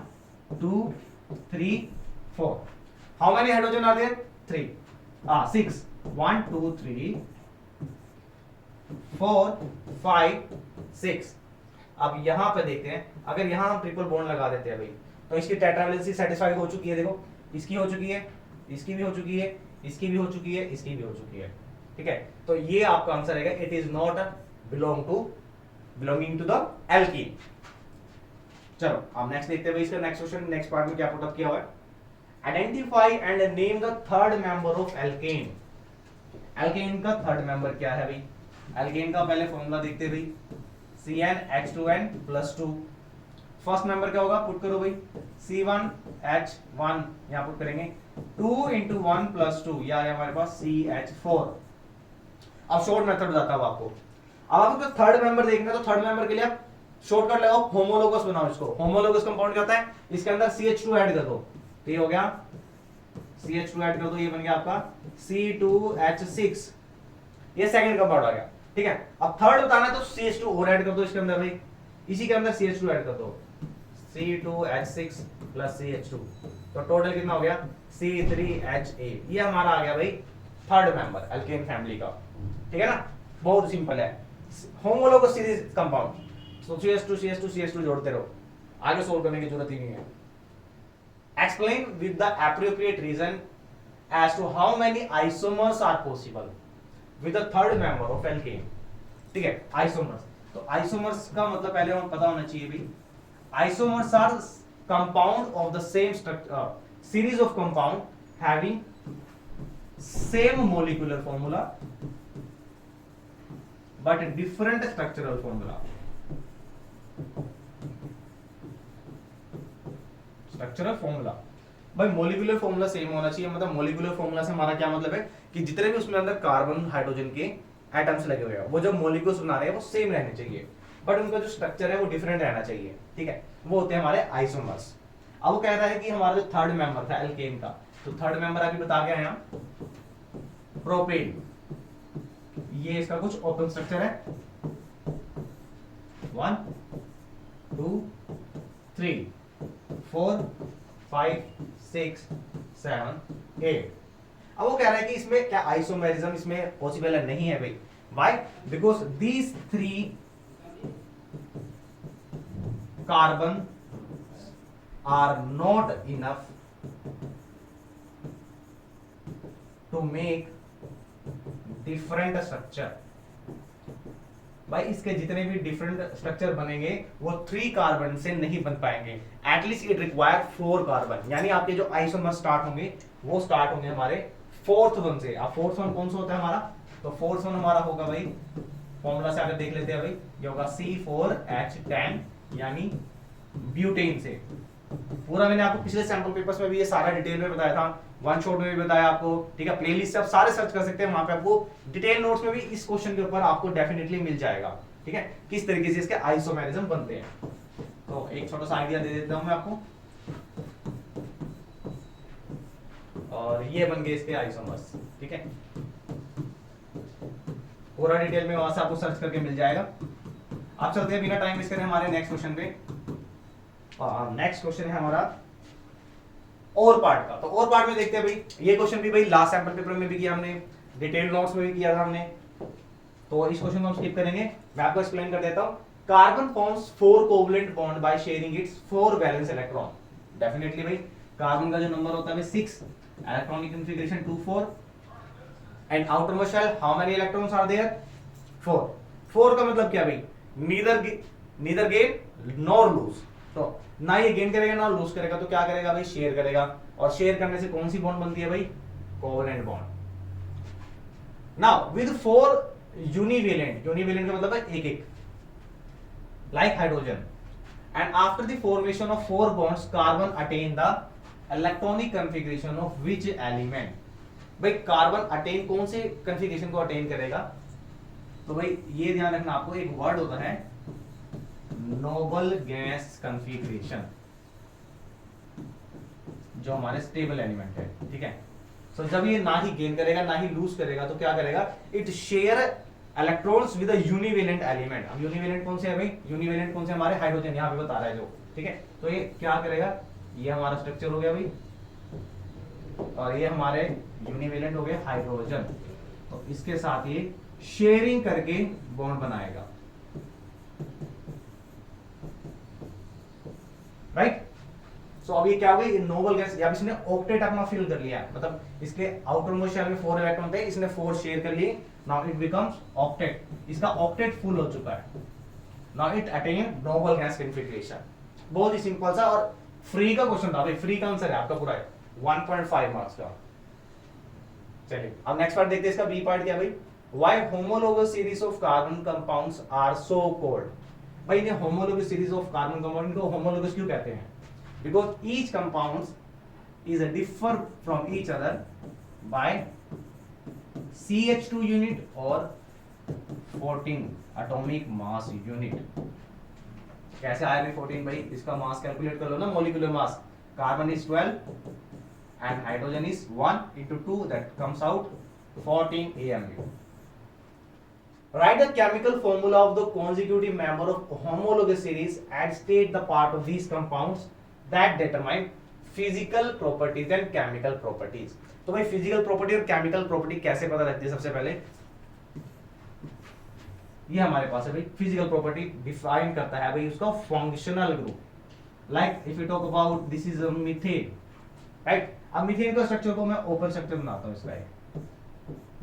2 3 4, how many hydrogen are there 3 6, 1 2 3 4 5 6। अब यहां पे देखते हैं, अगर यहां हम ट्रिपल बॉन्ड लगा देते हैं भाई, तो इसकी टेट्रावैलेंसी सेटिस्फाई हो चुकी है। देखो इसकी हो चुकी है, इसकी भी हो चुकी है, इसकी भी हो चुकी है, इसकी भी हो चुकी है, ठीक है। तो ये आपका आंसर रहेगा, it is not belonging to the alkene. चलो अब नेक्स्ट देखते हैं भाई, इसका नेक्स्ट क्वेश्चन, नेक्स्ट पार्ट में क्या पुट अप किया हुआ है, identify and name the third member of alkane. Alkane का थर्ड मेंबर क्या है भाई, एल्केन का पहले फॉर्मूला देखते हैं भाई, CnH2n+2। फर्स्ट मेंबर क्या होगा, पुट करो भाई C1H1, यहां पुट करेंगे 2 into 1 + 2, या हमारे पास CH4। अब शॉर्ट मेथड बताता हूं आपको। अब आपको थर्ड मेंबर देखना है, तो थर्ड मेंबर के लिए आप शॉर्टकट लगाओ, होमोलोगस बनाओ इसको। होमोलोगस कंपाउंड क्या होता है, इसके अंदर CH2 ऐड कर दो, तो ये हो गया CH2 ऐड कर दो, ये बन गया आपका C2H6, ये सेकंड कंपाउंड आ गया, ठीक है। अब थर्ड बताना है तो CH2 और ऐड कर दो इसके अंदर भाई, इसी के अंदर CH2 ऐड कर दो, C2H6 + CH2, तो टोटल कितना हो गया C3H8। ये हमारा आ गया भाई थर्ड मेंबर एल्केन फैमिली का, ठीक है ना, बहुत सिंपल है। होमोलोगस सीरीज कंपाउंड, तो CH2 CH2 CH2 जोड़ते रहो, आगे सोल्व करने की जरूरत ही नहीं है। Explain with the appropriate reason as to how many isomers are possible with the third member of alkane, ठीक है। आइसोमर्स, तो आइसोमर्स का मतलब पहले हमें पता होना चाहिए भाई, isomers are compound of the same structure, series of compound having same molecular formula but different structural formula. Structural formula भाई, मोलिकुलर फॉर्मूला सेम होना चाहिए, मतलब मोलिकुलर फॉर्मूला से हमारा क्या मतलब है कि जितने भी उसमें अंदर कार्बन हाइड्रोजन के एटम्स लगे हुए हैं, वो जो मॉलिक्यूल्स बना रहे हैं वो सेम रहने चाहिए, बट उनका जो स्ट्रक्चर है वो डिफरेंट रहना चाहिए, ठीक है। वो होते हैं हमारे आइसोमर्स। अब वो कह रहा है कि हमारा जो थर्ड मेंबर था एल्केन का, तो थर्ड मेंबर अभी बता गया यहाँ प्रोपेन, ये इसका कुछ ओपन स्ट्रक्चर है, 1 2 3 4 5 6 7 8। अब वो कह रहा है कि इसमें क्या आइसोमेरिज्म इसमें पॉसिबल है? नहीं है भाई। Why? Because these 3 carbon are not enough to make different structure. भाई इसके जितने भी डिफरेंट स्ट्रक्चर बनेंगे वो 3 कार्बन से नहीं बन पाएंगे। एटलीस्ट इट रिक्वायर 4 कार्बन, यानी आपके जो आइसोमर स्टार्ट होंगे वो स्टार्ट होंगे हमारे 4th वन से। अब 4th वन कौन सा होता है हमारा? तो 4th वन हमारा होगा भाई, फॉर्मूला से आगे देख लेते हैं भाई, ये होगा C4H10 यानी ब्यूटेन से। पूरा मैंने आपको पिछले सैंपल पेपर्स में भी ये सारा डिटेल में बताया था, वन शॉट में भी बताया आपको, ठीक है। प्लेलिस्ट से आप सारे सर्च कर सकते हैं, वहां पे आपको डिटेल नोट्स में भी इस क्वेश्चन के ऊपर आपको डेफिनेटली मिल जाएगा, ठीक है, किस तरीके से इसके आइसोमेरिज्म बनते हैं। तो एक छोटा सा आइडिया दे देता हूं मैं आपको, और ये बन गए इसके आइसोमर्स, ठीक है। पूरा डिटेल में वहां से आपको सर्च करके मिल जाएगा। आप चलते हैं बिना टाइम वेस्ट करे हमारे नेक्स्ट क्वेश्चन पे। नेक्स्ट क्वेश्चन है हमारा और पार्ट का। तो और पार्ट में देखते हैं भाई, ये क्वेश्चन भी भाई लास्ट सैंपल पेपर में भी किया हमने, डिटेल नोट्स में भी किया था हमने, तो इस क्वेश्चन को हम स्किप करेंगे। मैं आपको एक्सप्लेन कर देता हूं। Carbon forms 4 covalent bond by sharing its 4 valence electron. Definitely भाई कार्बन का जो नंबर होता है 6, electronic configuration 2 4, and outermost shell how many electrons are there? 4। 4 का मतलब क्या भाई? Neither gain nor lose. तो ना ये गेन करेगा ना लूज करेगा, तो क्या करेगा भाई? शेयर करेगा। और शेयर करने से कौन सी बॉन्ड बनती है भाई? Covalent bond. नाउ विद 4 यूनिवेलेंट, यूनिवेलेंट का मतलब है एक एक, like hydrogen, and after the formation of 4 bonds carbon attain the electronic configuration of which element? भाई कार्बन अटेन कौन से कॉन्फ़िगरेशन को अटेन करेगा? तो भाई ये ध्यान रखना आपको, एक वर्ड होता है नोबल गैस कॉन्फ़िगरेशन, जो हमारे स्टेबल एलिमेंट है, ठीक है। सो जब ये ना ही गेन करेगा ना ही लूज करेगा, तो क्या करेगा? It share electrons with a univalent element. अब यूनिवेलेंट कौन से है भाई? यूनिवेलेंट कौन से? हमारे हाइड्रोजन, यहां पे बता रहा है जो, ठीक है। तो ये क्या करेगा? ये हमारा स्ट्रक्चर हो गया भाई, और ये हमारे यूनिवेलेंट हो गए हाइड्रोजन। तो इसके साथ ये शेयरिंग करके बॉन्ड बनाएगा, राइट। सो अब ये क्या हो गई? Noble gas. अब इसने ऑक्टेट अपना फिल कर लिया, मतलब इसके आउटर मोस्ट शेल में 4 इलेक्ट्रॉन थे, इसने 4 शेयर कर लिए। नाउ इट बिकम्स ऑक्टेट, इसका ऑक्टेट फुल हो चुका है। Now it attain Nobel gas configuration. बहुत ही सिंपल सा और फ्री का क्वेश्चन था भाई, फ्री का आंसर है आपका पूरा 1.5 मार्क्स का। चलिए अब नेक्स्ट पार्ट देखते हैं। इसका बी पार्ट क्या भाई? Why homologous series of carbon compounds are so called? भाई इन्हें homologous series of carbon compound को होमोलोगस क्यों कहते हैं? Because each compound is differ from each other by CH2 unit और 14 एटॉमिक मास यूनिट। कैसे आया भाई 14? भाई इसका मास कैलकुलेट कर लो ना, molecular mass. Carbon is 12 and hydrogen is 1 into 2, that comes out 14 AMU. Write the chemical formula of the consecutive member of homologous series and state the part of these compounds that determine physical properties and chemical properties. तो भाई physical property और chemical property कैसे पता लगती है? सबसे पहले ये हमारे पास है भाई, physical property define करता है भाई उसका functional group. Like if we talk about this is a methane, right? अब मीथेन का स्ट्रक्चर को मैं ओपन स्ट्रक्चर बनाता हूं इसका एक,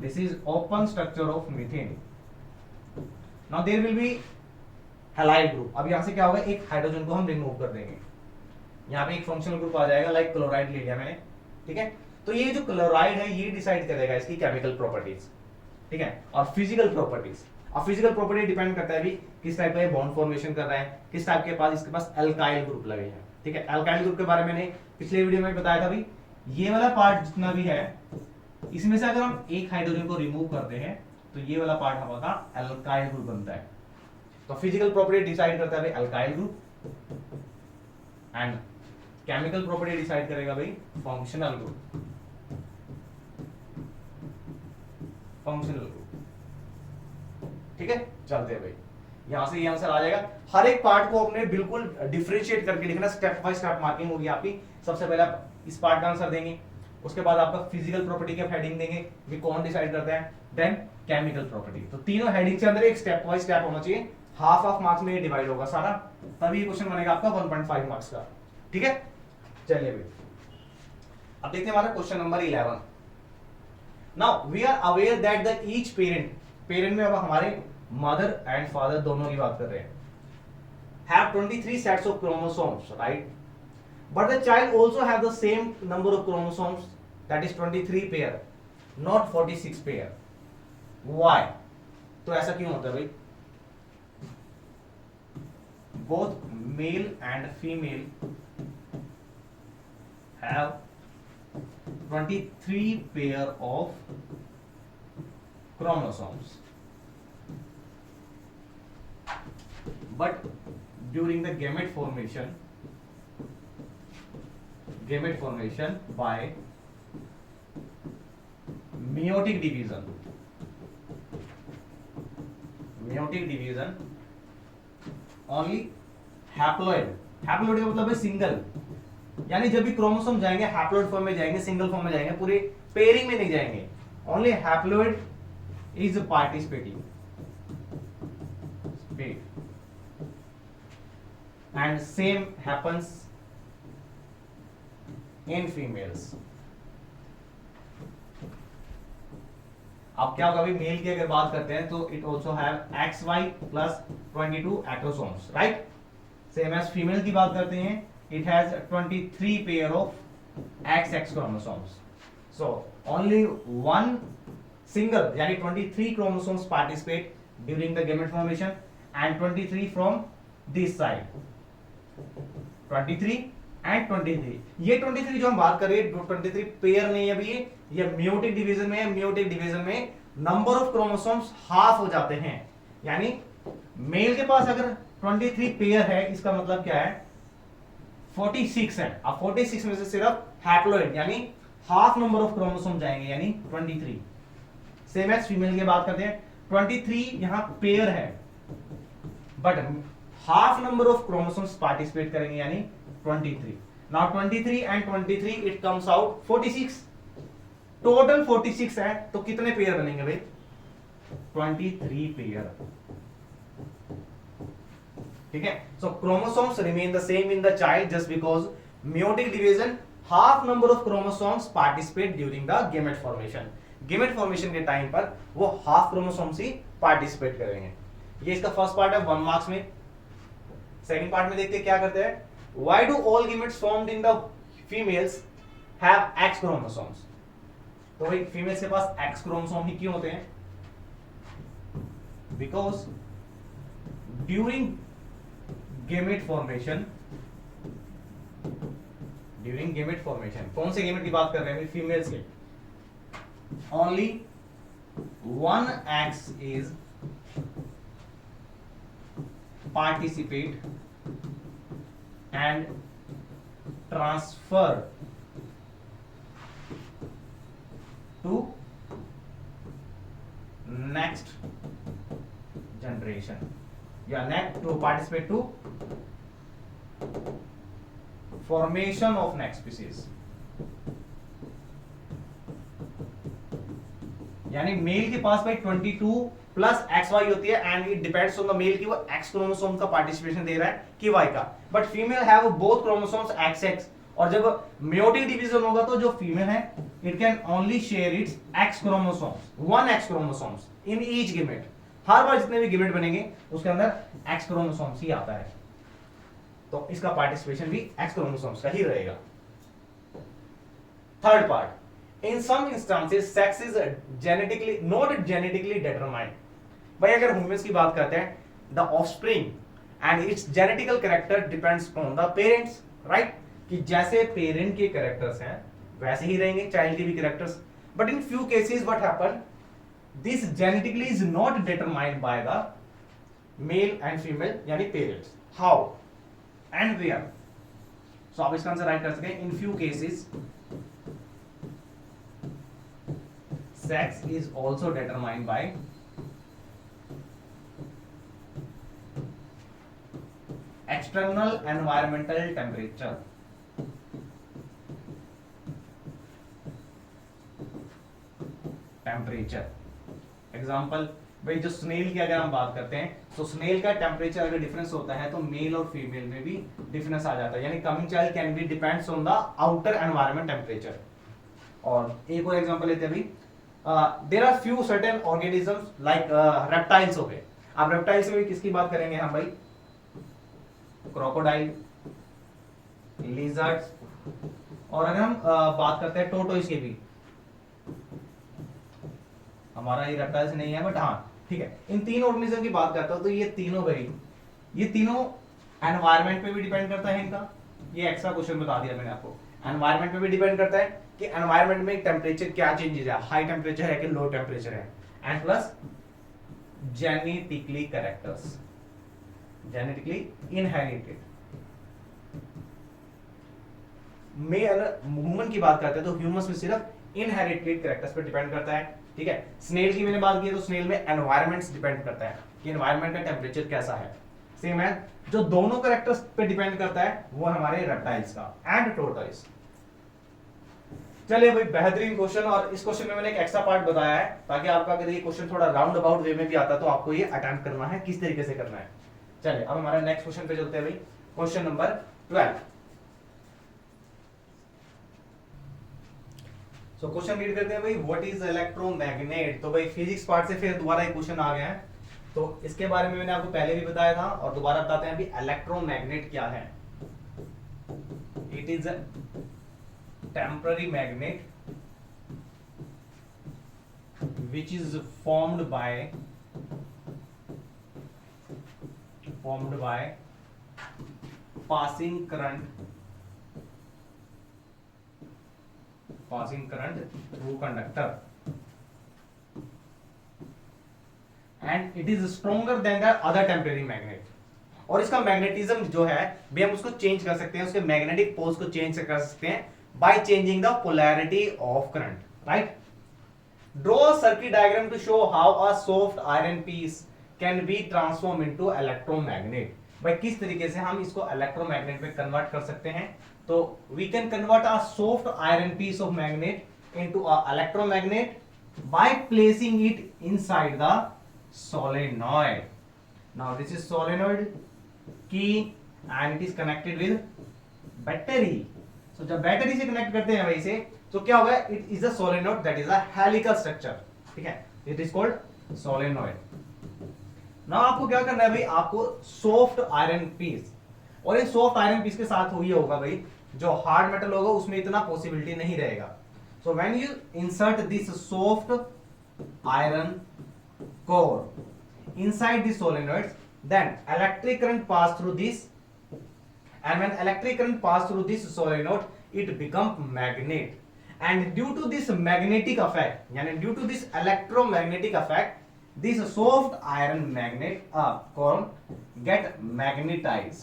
this is open structure of methane. Now there will be halide group. अब यहां से क्या होगा? एक हाइड्रोजन को हम रिमूव कर देंगे, यहां पे एक फंक्शनल ग्रुप आ जाएगा, लाइक क्लोराइड ले लिया मैंने, ठीक है। तो ये जो क्लोराइड है ये डिसाइड करेगा इसकी केमिकल प्रॉपर्टीज, ठीक है, और फिजिकल प्रॉपर्टीज। अब फिजिकल प्रॉपर्टी डिपेंड करता है भी किस टाइप का बॉन्ड फॉर्मेशन कर रहा है, किस टाइप के पास इसके पास एल्काइल ग्रुप लगे हैं, ठीक है। एल्काइल ग्रुप के बारे में मैंने पिछले वीडियो में बताया था भाई, ये वाला पार्ट जितना भी है इसमें से अगर हम एक हाइड्रोजन को रिमूव करते हैं तो ये वाला पार्ट हमारा एल्काइल ग्रुप बनता है। तो फिजिकल प्रॉपर्टी डिसाइड करता है भाई alkyl group, and chemical property decide करेगा भाई फंक्शनल ग्रुप। फंक्शनल ग्रुप ठीक है, चलते हैं भाई, यहां से ये आंसर आ जाएगा। हर एक पार्ट को अपने बिल्कुल डिफरेंशिएट करके लिखना, स्टेप बाय स्टेप मार्किंग होगी आपकी। सबसे पहले आप इस पार्ट का आंसर देंगे, उसके बाद आपका फिजिकल प्रॉपर्टी का हेडिंग देंगे, ये कौन डिसाइड करता है, देन केमिकल प्रॉपर्टी। तो तीनों हेडिंग के अंदर एक स्टेप बाय स्टेप होना चाहिए, हाफ ऑफ मार्क्स में ये डिवाइड होगा सारा, तभी ये क्वेश्चन बनेगा आपका 1.5 मार्क्स का। ठीक है, चलिए भाई अब देखते हैं हमारा question number 11। Now we are aware that the each parent, parent में अब हमारे मदर एंड फादर दोनों की बात कर रहे हैं, have 23 sets of chromosomes, right? But the child also have the same number of chromosomes, that is 23 pair, not 46 pair. Why? तो ऐसा क्यों होता है भाई? Both male and female have 23 pair of chromosomes, but during the gamete formation by meiotic division only haploid का मतलब है single, यानी जब भी क्रोमोसोम जाएंगे हैप्लोइड फॉर्म में जाएंगे, सिंगल फॉर्म में जाएंगे, पूरे पेयरिंग में नहीं जाएंगे, only haploid is participating and same happens in females. अब क्या होगा अभी मेल की अगर बात करते हैं तो it also have XY plus 22 acrosomes, right? Same as female की बात करते हैं, it has 23 pair of XX chromosomes, so only one single यानी 23 chromosomes participate during the gamete formation and 23 from this side, 23 and 23। ये 23 जो हम बात कर रहे हैं 23 पेयर नहीं है अभी, ये म्यूटिक डिवीजन में है। म्यूटिक डिवीजन में नंबर ऑफ क्रोमोसोम्स हाफ हो जाते हैं, यानी मेल के पास अगर 23 पेयर है इसका मतलब क्या है 46 है। अब 46 में से सिर्फ हैप्लोइड यानी हाफ नंबर ऑफ क्रोमोसोम जाएंगे यानी 23। सेम एज फीमेल की बात करते हैं, 23 यहां पेयर है but half number of chromosomes participate करेंगे यानी 23। Now 23 and 23 it comes out 46, total 46 है तो कितने पेयर बनेंगे भाई 23 पेयर, ठीक है। So chromosomes remain the same in the child just because meiotic division half number of chromosomes participate during the gamete formation. Gamete formation के time पर वो हाफ क्रोमोसोम्स ही पार्टिसिपेट करेंगे। ये इसका फर्स्ट पार्ट है 1 मार्क्स में। सेकंड पार्ट में देखते हैं क्या करते हैं, why do all gametes formed in the females have x chromosomes. तो भाई फीमेल्स के पास एक्स क्रोमोसोम ही क्यों होते हैं, बिकॉज ड्यूरिंग गेमेट फॉर्मेशन कौन से गेमेट की बात कर रहे हैं फीमेल्स के, only one x is participate and transfer to next generation या next to participate to formation of next species। यानी मेल के पास भाई 22 प्लस XY होती है and it depends on the male कि वो X क्रोमोसोम का पार्टिसिपेशन दे रहा है कि Y का, but female have both chromosomes XX। और जब मेयोटिक डिवीजन होगा तो जो फीमेल है it can only share its X chromosomes, one X chromosomes in each gamete. हर बार जितने भी गेमेट बनेंगे उसके अंदर X क्रोमोसोम्स ही आता है, तो इसका पार्टिसिपेशन भी X क्रोमोसोम्स का ही रहेगा। Third part, in some instances sex is genetically not genetically determined। भाई अगर ह्यूमंस की बात करते हैं the offspring and its genetical character depends on the parents, right? कि जैसे पेरेंट के कैरेक्टर्स हैं वैसे ही रहेंगे चाइल्ड के भी characters, but in few cases what happen, this genetically is not determined by the male and female यानी parents, how and where। so आप इसका आंसर राइट कर सकते हैं, in few cases sex is also determined by external environmental temperature, example भाई जो snail की अगर हम बात करते हैं तो स्नेल का टेम्परेचर अगर डिफरेंस होता है तो मेल और फीमेल में भी डिफरेंस आ जाता है, यानी coming child can be depends on the outer environment temperature. और एक और एग्जांपल लेते हैं भाई, there are few certain organisms like reptiles हो गए। आप रेप्टाइल्स में किसकी बात करेंगे हम भाई, क्रोकोडाइल, लिजर्ड्स, और अगर हम बात करते हैं टोटोइस की भी, हमारा ये रेप्टाइल्स नहीं है बट हाँ ठीक है, इन तीन ऑर्गेनिज्म की बात करता हूं तो ये तीनों भाई, ये तीनों एनवायरनमेंट पे भी डिपेंड करता है इनका, ये एक्स्ट्रा क्वेश्चन बता दिया मैंने आपको। एनवायरनमेंट पे भी डिपेंड करता है कि एनवायरनमेंट में टेम्परेचर क्या चेंजेस है, हाई टेम्परेचर है कि लो टेम्परेचर है, and plus genetically characters, genetically inherited. Male human की बात करते हैं तो ह्यूमंस में सिर्फ इनहेरिटेड कैरेक्टर्स पे डिपेंड करता है, ठीक है। स्नेल की मैंने बात की तो स्नेल में एनवायरनमेंट्स डिपेंड करता है कि एनवायरनमेंट का टेम्परेचर कैसा है। सेम है, जो दोनों कैरेक्टर्स पे डिपेंड करता है वो हमारे रेप्टाइल्स का एंड टोर्टोइस। चलिए भाई बेहतरीन क्वेश्चन, और इस क्वेश्चन में मैंने एक एक्स्ट्रा पार्ट बताया है ताकि आपका अगर ये क्वेश्चन थोड़ा राउंड अबाउट वे में भी आता तो आपको ये अटेम्प्ट करना है किस तरीके से करना है। चलिए अब हमारे नेक्स्ट क्वेश्चन पे चलते हैं भाई, question number 12। So question read करते हैं भाई, व्हाट इज इलेक्ट्रोमैग्नेट। तो भाई फिजिक्स पार्ट से फिर दोबारा एक क्वेश्चन आ गया है, तो इसके बारे में मैंने आपको पहले भी बताया था और दोबारा बताते हैं अभी, इलेक्ट्रोमैग्नेट क्या है। It is a temporary magnet which is formed by passing current through conductor, and it is stronger than the other temporary magnet। और इसका मैग्नेटिज्म जो है भी हम उसको चेंज कर सकते हैं, उसके मैग्नेटिक पोल्स को चेंज कर सकते हैं by changing the polarity of current, right. Draw a circuit diagram to show how a soft iron piece can be transform into electromagnet. भाई किस तरीके से हम इसको इलेक्ट्रोमैग्नेट में कन्वर्ट कर सकते हैं, तो we can convert a soft iron piece of magnet into a electromagnet by placing it inside the solenoid। now this is solenoid key and it is connected with battery। so जब battery से connect करते हैं वैसे तो क्या होगा, it is a solenoid that is a helical structure, ठीक है, it is called solenoid। now आपको क्या करना है भाई, आपको सॉफ्ट आयरन पीस, और इन सॉफ्ट आयरन पीस के साथ हो ये होगा भाई, जो हार्ड मेटल होगा उसमें इतना पॉसिबिलिटी नहीं रहेगा। so when you insert this soft iron core inside the solenoids, then electric current pass through this, and when electric current pass through this solenoid it become magnet, and due to this magnetic effect, yani due to this electromagnetic effect, this soft iron magnet core get magnetized,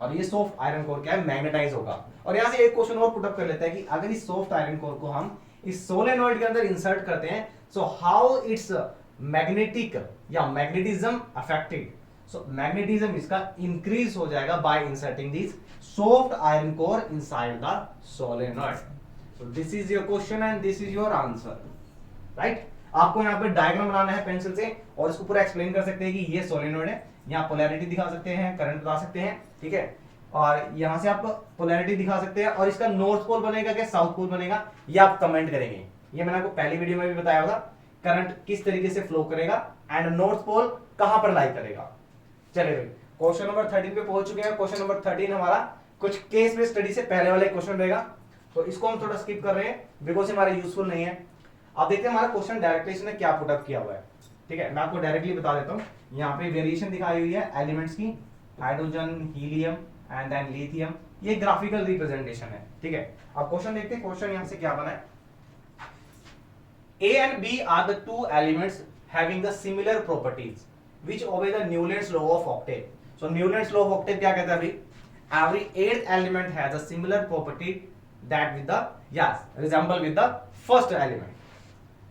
और ये soft iron core क्या है, magnetise होगा। और यहां से एक question और पुट अप कर लेते हैं कि अगर इस सॉफ्ट आयरन कोर को हम इस सोलेनॉइड के अंदर इंसर्ट करते हैं, सो हाउ इट्स मैग्नेटिक या मैग्नेटिज्म अफेक्टेड। सो मैग्नेटिज्म इसका इंक्रीज हो जाएगा bye inserting this soft iron core inside the solenoid. So this is your question and this is your answer, right. आपको यहाँ पे डायग्राम बनाना है पेंसिल से और इसको पूरा एक्सप्लेन कर सकते हैं कि ये सोलेनॉइड है, यहाँ पोलैरिटी दिखा सकते हैं, करंट बता सकते हैं, ठीक है, और यहां से आप पोलैरिटी दिखा सकते हैं, और इसका नॉर्थ पोल बनेगा क्या साउथ पोल बनेगा ये आप कमेंट करेंगे। ये मैंने आपको पहली वीडियो में भी बताया होगा, करंट किस तरीके से फ्लो करेगा एंड नॉर्थ पोल कहां पर लाई करेगा। चलिए भाई क्वेश्चन नंबर 13 पे पहुंच चुके हैं। क्वेश्चन नंबर 13 हमारा कुछ केस बेस्ड स्टडी से पहले वाले क्वेश्चन रहेगा, तो इसको हम थोड़ा स्किप कर रहे हैं बिकॉज हमारा यूजफुल नहीं है। अब देखते हैं हमारा क्वेश्चन डायरेक्टली इसने क्या पुट अप किया हुआ है, ठीक है। मैं आपको डायरेक्टली बता देता हूं, यहाँ पे वेरिएशन दिखाई हुई है एलिमेंट्स की, hydrogen, helium and then lithium, ये ग्राफिकल रिप्रेजेंटेशन है, ठीक है। अब क्वेश्चन देखते हैं, क्वेश्चन यहां से क्या बना है। A and B are the two elements having the similar properties which obey the Newton's law of octave। so Newton's law of octave क्या कहता है भाई, every eighth element has a similar property that with the resemble with the first element,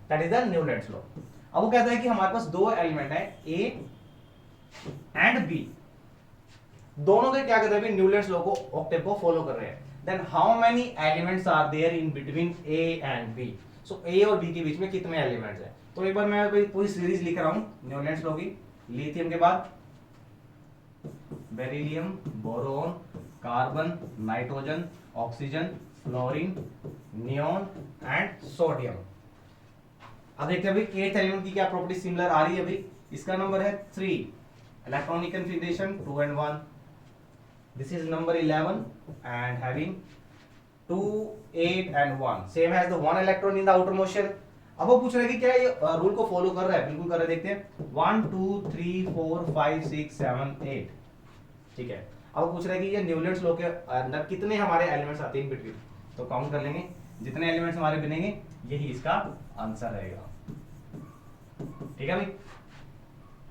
that is the Newton's law। अब वो कहता है कि हमारे पास दो एलिमेंट है A एंड बी दोनों के क्या कर रहे हैं, न्यूलैंड्स लॉ को, ऑक्टेव को फॉलो कर रहे हैं। Then how many elements are there in between A and B, so A और बी के बीच में कितने एलिमेंट्स हैं। तो एक बार मैं कोई पूरी सीरीज लिख रहा हूं न्यूलैंड्स लॉ की। लिथियम के बाद beryllium, boron, carbon, nitrogen, oxygen, fluorine, neon and sodium. अब देखते हैं भाई एथ एलिमेंट की क्या प्रॉपर्टी सिमिलर आ रही है भाई। इसका नंबर है 3, electronic configuration 2 and 1, this is number 11 and having 2, 8 and 1, same as the one electron in the outermost shell। अब वो पूछ रहे हैं कि क्या ये रूल को फॉलो कर रहा है, बिल्कुल कर रहा है। देखते हैं 1 2 3 4 5 6 7 8, ठीक है। अब वो पूछ रहे हैं कि ये न्यूलैंड्स लॉ के अंदर कितने हमारे एलिमेंट्स आते हैं इन बिटवीन, तो काउंट कर लेंगे, जितने एलिमेंट्स हमारे बनेंगे यही इसका आंसर रहेगा, ठीक है भाई।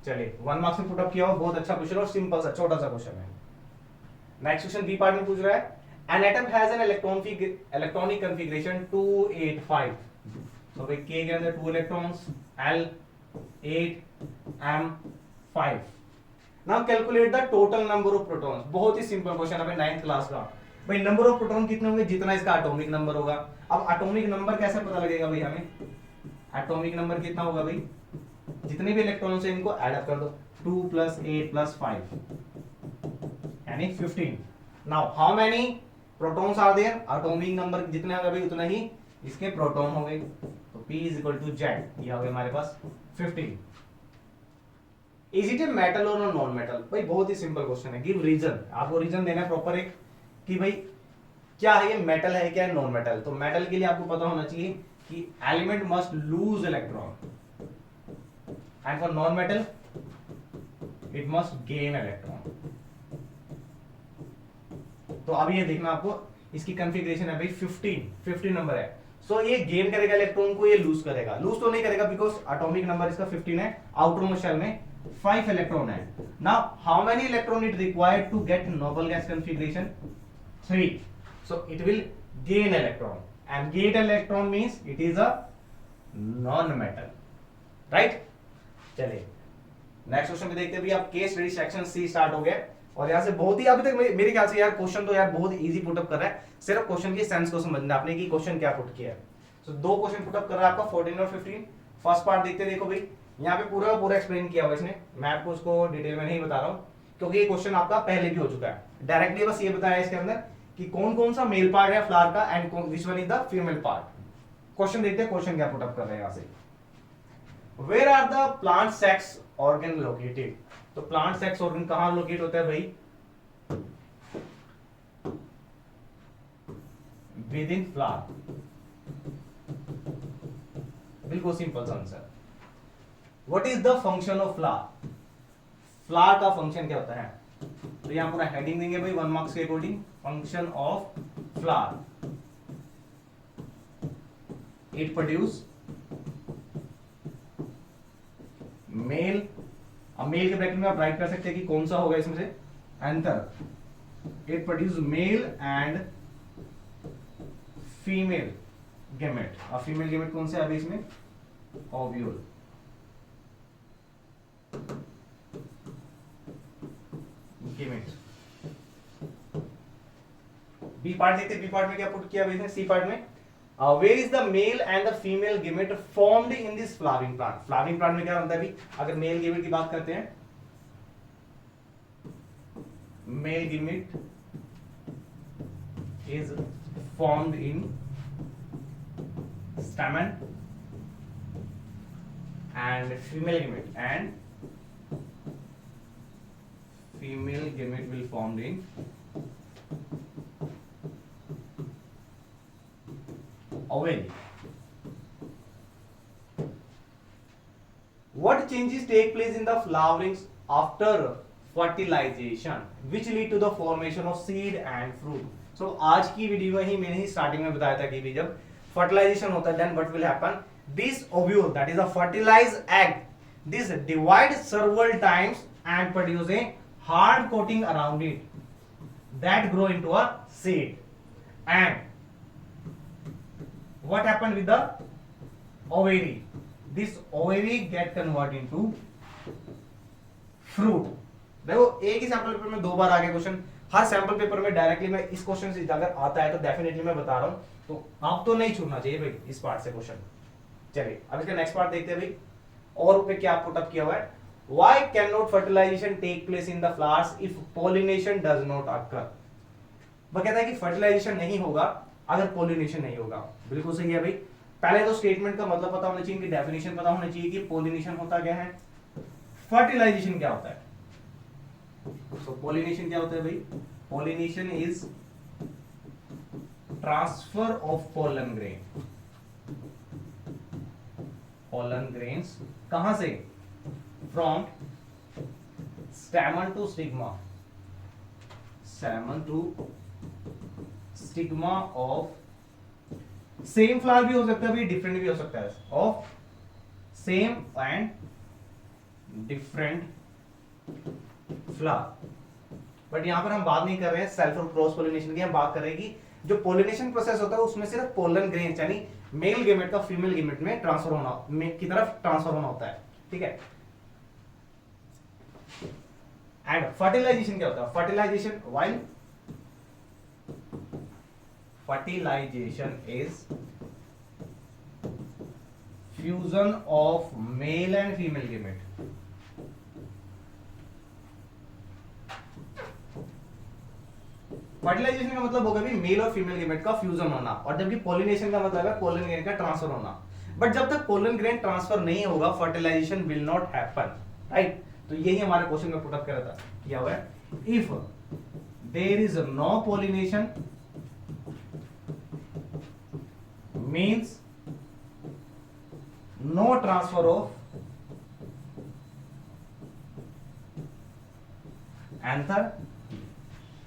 चलिए 1 मार्क्स में पुट अप किया हो, बहुत अच्छा क्वेश्चन और सिंपल सा छोटा सा क्वेश्चन है। नेक्स्ट क्वेश्चन बी पार्ट में पूछ रहा है an atom has an electronic configuration 2 8 5, तो भाई के के अंदर 2 electrons, L 8 M 5। Now calculate the total number of protons, बहुत ही सिंपल क्वेश्चन है भाई 9th क्लास का। भाई नंबर ऑफ प्रोटॉन कितने होंगे, जितना इसका एटॉमिक नंबर होगा। अब एटॉमिक नंबर कैसे पता लगेगा भाई हमें, एटॉमिक नंबर कितना होगा भाई, जितने भी इलेक्ट्रॉन्स हैं इनको ऐड अप कर दो, 2 + 8 + 5 यानी 15। Now how many protons are there, atomic number जितने होंगे भाई उतना ही इसके प्रोटॉन होंगे, तो P = Z, ये हो गया हमारे पास 15। इज इट ए मेटल और नॉन मेटल, भाई बहुत ही सिंपल क्वेश्चन है। गिव रीजन, आपको रीजन देना है प्रॉपर एक कि भाई क्या है ये, मेटल है क्या नॉन मेटल। तो मेटल के लिए आपको पता होना चाहिए कि element must lose electron, and for non metal it must gain electron. तो अब ये देखना आपको, इसकी कॉन्फ़िगरेशन है भाई 15 नंबर है। सो ये गेन करेगा इलेक्ट्रॉन को, ये लूज करेगा, लूज तो नहीं करेगा बिकॉज एटॉमिक नंबर इसका 15 है, आउटर मोस्ट शेल में 5 इलेक्ट्रॉन है। Now how many electron it required to get noble gas configuration, 3, so it will gain electron and gain electron means it is a non metal, right। चलिए next question पे देखते हैं। अब case study section C start हो गया और यहाँ से बहुत ही अभी तक मेरे ख्याल से यार क्वेश्चन तो यार बहुत इजी पुटअप कर रहा है, सिर्फ क्वेश्चन की सेंस को समझना आपने कि क्वेश्चन क्या पुट किया है। सो 2 क्वेश्चन पुटअप कर रहा है आपका 14 और 15। फर्स्ट पार्ट देखते देखो भाई, यहाँ पे पूरा पूरा एक्सप्लेन किया हुआ इसने, मैं आपको उसको डिटेल में नहीं बता रहा हूँ क्योंकि ये क्वेश्चन आपका पहले भी हो चुका है। डायरेक्टली बस ये बताया इसके अंदर कि कौन कौन सा मेल पार्ट है फ्लावर का and which one is the female part. Question देखते हैं क्वेश्चन क्या पुटअप कर रहे हैं यहाँ से। Where are the plant sex organ located, तो प्लांट सेक्स ऑर्गन कहां लोकेट होता है भाई, विद इन फ्लावर। बिल्कुल सिंपल सा answer. What is the function of flower, flower का फंक्शन क्या होता है, तो यहां पूरा हेडिंग देंगे भाई 1 मार्क्स के according. Function of flower, it produce mail. अब मेल के ब्रैकेट में आप राइट कर सकते हैं कि कौन सा होगा इसमें से answer. It produce mail and female gamete. अब फीमेल गेमेट कौन से है अभी इसमें, ओव्यूल। गेमेट। बी पार्ट देखते हैं, बी पार्ट में क्या पुट किया इसने, सी पार्ट में where is the male and the female gamete formed in this flowering plant। flowering plant में क्या होता है अभी, अगर मेल गेमेट की बात करते हैं, male gamete is formed in stamen and female gamete will formed in ovary। What changes take place in the flowerings after fertilization which lead to the formation of seed and fruit। So आज की video में ही मैंने ही starting में बताया था कि भी जब fertilization होता है then what will happen, this ovule that is a fertilized egg, this divide several times and produce a hard coating around it that grow into a seed, and what happened with the ovary, this ovary get converted into fruit. देखो एक ही sample paper में 2 बार आ गया question, हर sample paper में directly मैं इस question से अगर आता है तो डेफिनेटली मैं बता रहा हूं, तो आप तो नहीं छूटना चाहिए भाई इस पार्ट से क्वेश्चन। चलिए अब इसका नेक्स्ट पार्ट देखते हैं भाई, और पे क्या पुट अप किया हुआ है। Why cannot fertilization take place in the flowers if pollination does not occur? वह कहता है कि फर्टिलाइजेशन नहीं होगा अगर पोलिनेशन नहीं होगा। बिल्कुल सही है भाई। पहले तो स्टेटमेंट का मतलब पता होना चाहिए, कि डेफिनेशन पता होना चाहिए कि पोलिनेशन होता क्या है, फर्टिलाइजेशन क्या होता है। सो पोलिनेशन क्या होता है भाई, pollination is transfer of pollen grain, pollen grains कहां से, from stamen to stigma, stamen to stigma of same flower भी हो सकता है भाई, डिफरेंट भी हो सकता है, of same and different flower. But यहां पर हम बात नहीं कर रहे हैं सेल्फ और क्रॉस पोलिनेशन की, हम बात कर रहे हैं कि जो पोलिनेशन प्रोसेस होता है उसमें सिर्फ पोलन ग्रेन यानी मेल गेमेट का फीमेल गेमेट में ट्रांसफर होना, की तरफ ट्रांसफर होना होता है, ठीक है। एंड फर्टिलाइजेशन क्या होता है, fertilisation while fertilisation is fusion of male and female gamete. Fertilisation का मतलब होगा भी मेल और फीमेल गेमेट का फ्यूजन होना, और जबकि पोलिनेशन का मतलब है पोलन ग्रेन का ट्रांसफर होना। बट जब तक पोलन ग्रेन ट्रांसफर नहीं होगा fertilisation will not happen, right. तो यही हमारे क्वेश्चन में पुट अप किया हुआ है, if there is no pollination means no transfer of anther,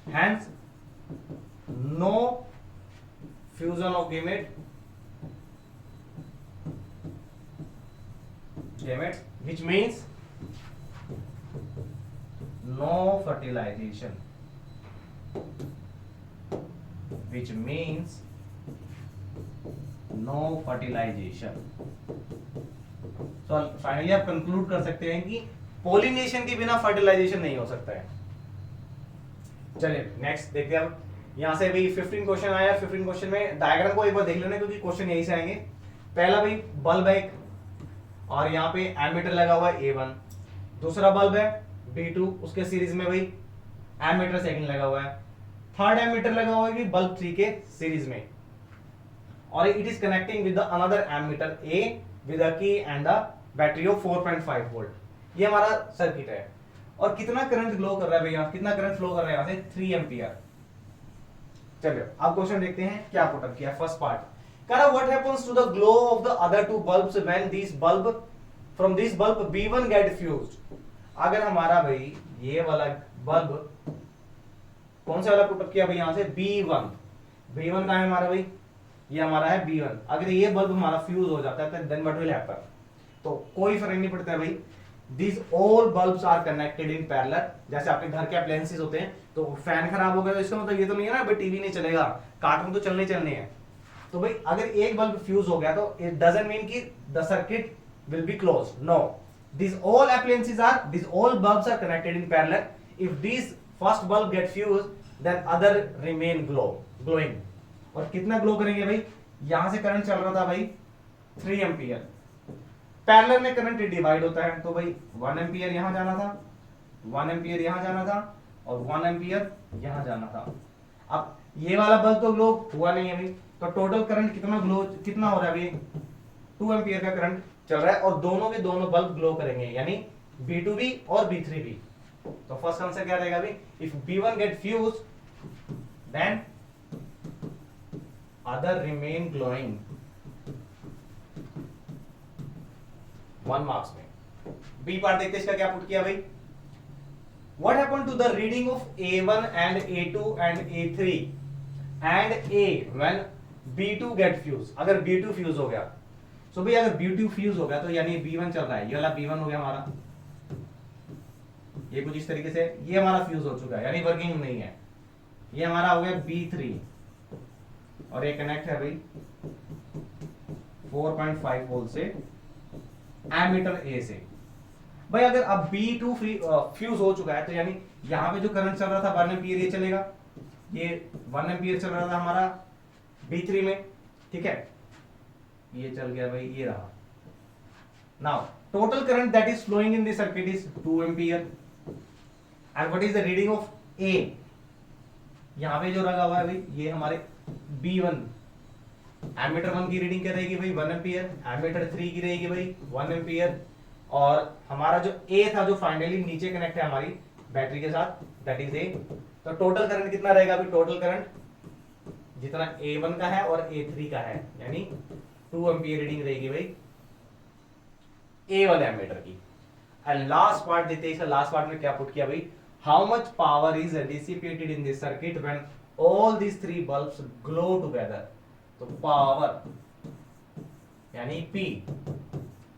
hence no fusion of gametes, which means no fertilization, which means no fertilization। तो finally आप conclude कर सकते हैं कि पोलिनेशन के बिना फर्टिलाइजेशन नहीं हो सकता है। चलिए नेक्स्ट देखते हैं। अब यहां से भी 15 क्वेश्चन आया, 15 क्वेश्चन में डायग्राम को एक बार देख लेना क्योंकि क्वेश्चन यहीं से आएंगे। पहला भाई बल्ब है और यहाँ पे एमीटर लगा हुआ है A1, दूसरा बल्ब है B2, उसके सीरीज में भाई एमीटर सेकंड लगा हुआ है, थर्ड एमीटर लगा हुआ है बल्ब 3 के सीरीज में, और it is connecting with another ammeter A with the key and the battery of 4.5 volt. ये हमारा सर्किट है, और कितना करंट ग्लो कर रहा है भैया, कितना करंट फ्लो कर रहा है यहां से 3 एम्पियर। चलिए अब क्वेश्चन देखते हैं क्या पुट अप किया। फर्स्ट पार्ट कह रहा what happens to the glow of the other two bulbs when this bulb from this bulb B1 get fused. अगर हमारा भाई ये वाला बल्ब कौन सा वाला पुट अप किया भाई यहां से B1, B1 कहां है हमारा भाई, ये हमारा है B1। अगर ये बल्ब हमारा फ्यूज हो जाता है तो देन व्हाट विल हैपन, तो कोई फर्क नहीं पड़ता है भाई। These all bulbs are connected in parallel। जैसे आपके घर के अप्लायंसेस होते हैं, तो फैन खराब हो गया तो इसका मतलब ये तो नहीं है ना भाई टीवी नहीं चलेगा, कार्टून तो चलने हैं। तो भाई अगर एक बल्ब फ्यूज हो गया तो इट डजंट मीन कि the circuit will be closed, no. These all bulbs are connected in parallel। If these first bulb get fused, then other remain glowing। और कितना ग्लो करेंगे भाई, यहां से करंट चल रहा था भाई 3 एम्पियर, पैरेलल में करंट डिवाइड होता है, तो भाई 1 एम्पियर यहां जाना था, 1 एम्पियर यहां जाना था, और 1 एम्पियर यहां जाना था। अब ये वाला बल्ब तो ग्लो हुआ नहीं है भाई, तो टोटल करंट कितना हो रहा है भाई, 2 एम्पियर का करंट चल रहा है, और दोनों के दोनों बल्ब ग्लो करेंगे, यानी B2 भी और B3 भी। तो फर्स्ट आंसर क्या रहेगा भाई, if B1 get fuse then other remain glowing. 1 marks में। बी पार्ट देखते हैं इसका क्या पुट किया भाई, what happened to the reading of A1 and A2 and A3 and A when B2 get fused। अगर B2 फ्यूज हो गया, तो भाई अगर B2 फ्यूज हो गया तो यानी B1 चल रहा है, ये वाला B1 हो गया हमारा, ये कुछ इस तरीके से ये हमारा फ्यूज हो चुका है यानी वर्किंग नहीं है। ये हमारा हो गया B3 और ये कनेक्ट है भाई 4.5 वोल्ट से एमीटर ए से। भाई अगर अब B2 फ्यूज हो चुका है तो यानी यहाँ पे जो करंट चल रहा था 1 एम्पीयर ये चलेगा, ये 1 एम्पीयर चल रहा था हमारा B3 में, ठीक है, ये चल गया भाई, ये रहा। Now total current that is flowing in this circuit is 2 ampere and what is the reading of A, यहाँ पे जो लगा हुआ है भाई ये हमारे B1, एमीटर 1 की रीडिंग क्या रहेगी भाई 1 एम्पीयर, एमीटर 3 की रहेगी भाई 1 एम्पीयर, और हमारा जो A था जो फाइनली नीचे कनेक्ट है हमारी बैटरी के साथ दैट इज A। तो टोटल करंट कितना रहेगा अभी, टोटल करंट जितना A1 का है और A3 का है यानी 2 एम्पीयर रीडिंग रहेगी भाई A वाले एमीटर की। एंड लास्ट पार्ट देते हैं, लास्ट पार्ट में क्या पुट किया भाई, how much power is dissipated in this circuit when all these 3 bulbs glow together। तो पावर यानी P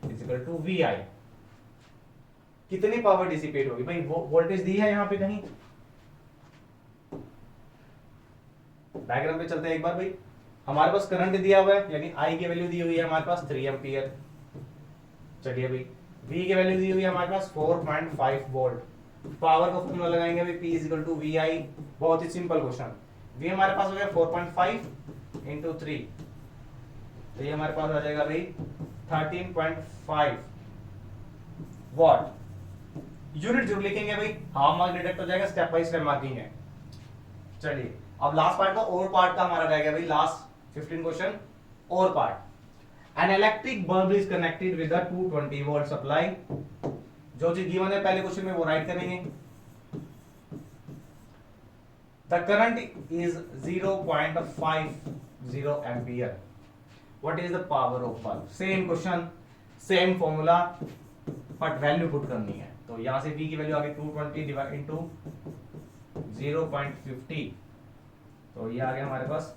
is equal to VI, कितनी पावर डिसिपेट होगी भाई, वो वोल्टेज दी है यहाँ पे कहीं, डायग्राम पे चलते हैं एक बार भाई। हमारे पास करंट दिया हुआ है यानी I की वैल्यू दी हुई है हमारे पास 3 एम्पीयर, चलिए भाई V की वैल्यू दी हुई है हमारे पास 4.5 वोल्ट, पावर का फॉर्मूला लगाएंगे भाई P is equal to VI, बहुत ही सिंपल क्वेश्चन। V हमारे पास हो गया 4.5 इंटू 3, तो ये हमारे पास आ जाएगा भाई 13.5 वॉट। यूनिट जरूर लिखेंगे भाई, हाफ मार्क डिडक्ट हो जाएगा, स्टेप बाय स्टेप मार्किंग है। चलिए अब लास्ट पार्ट का और पार्ट का हमारा रह गया भाई, लास्ट 15 क्वेश्चन और part. An electric bulb is connected with a 220 volt supply, जो चीज गिवन है पहले क्वेश्चन में वो राइट करेंगे। The current is 0.50 ampere, what is the power of bulb, same question same formula but value put करनी है। तो यहां से V की वैल्यू आ गई 220 डिवाइड इनटू 0.50, तो ये आ गया हमारे पास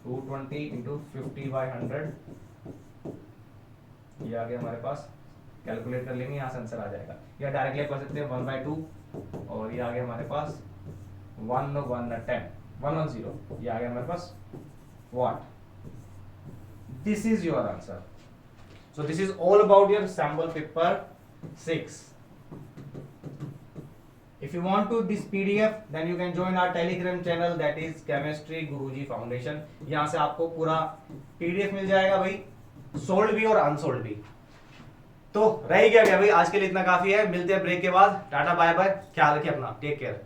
220 इंटू 50/100, ये आ गया हमारे पास, कैलकुलेट कर लेंगे यहाँ से आंसर आ जाएगा, या डायरेक्टली कर सकते हैं 1/2, और ये आ गया हमारे पास 110, ये आ गया हमारे पास watt. This is your answer. So this is all about your sample paper 6। If you want to this PDF, then you can join our Telegram channel that is Chemistry Guruji Foundation। यहाँ से आपको पूरा PDF मिल जाएगा भाई, sold भी और unsold भी। तो रह गया भाई, आज के लिए इतना काफी है, मिलते हैं ब्रेक के बाद, टाटा बाय बाय, ख्याल रखिए अपना, टेक केयर।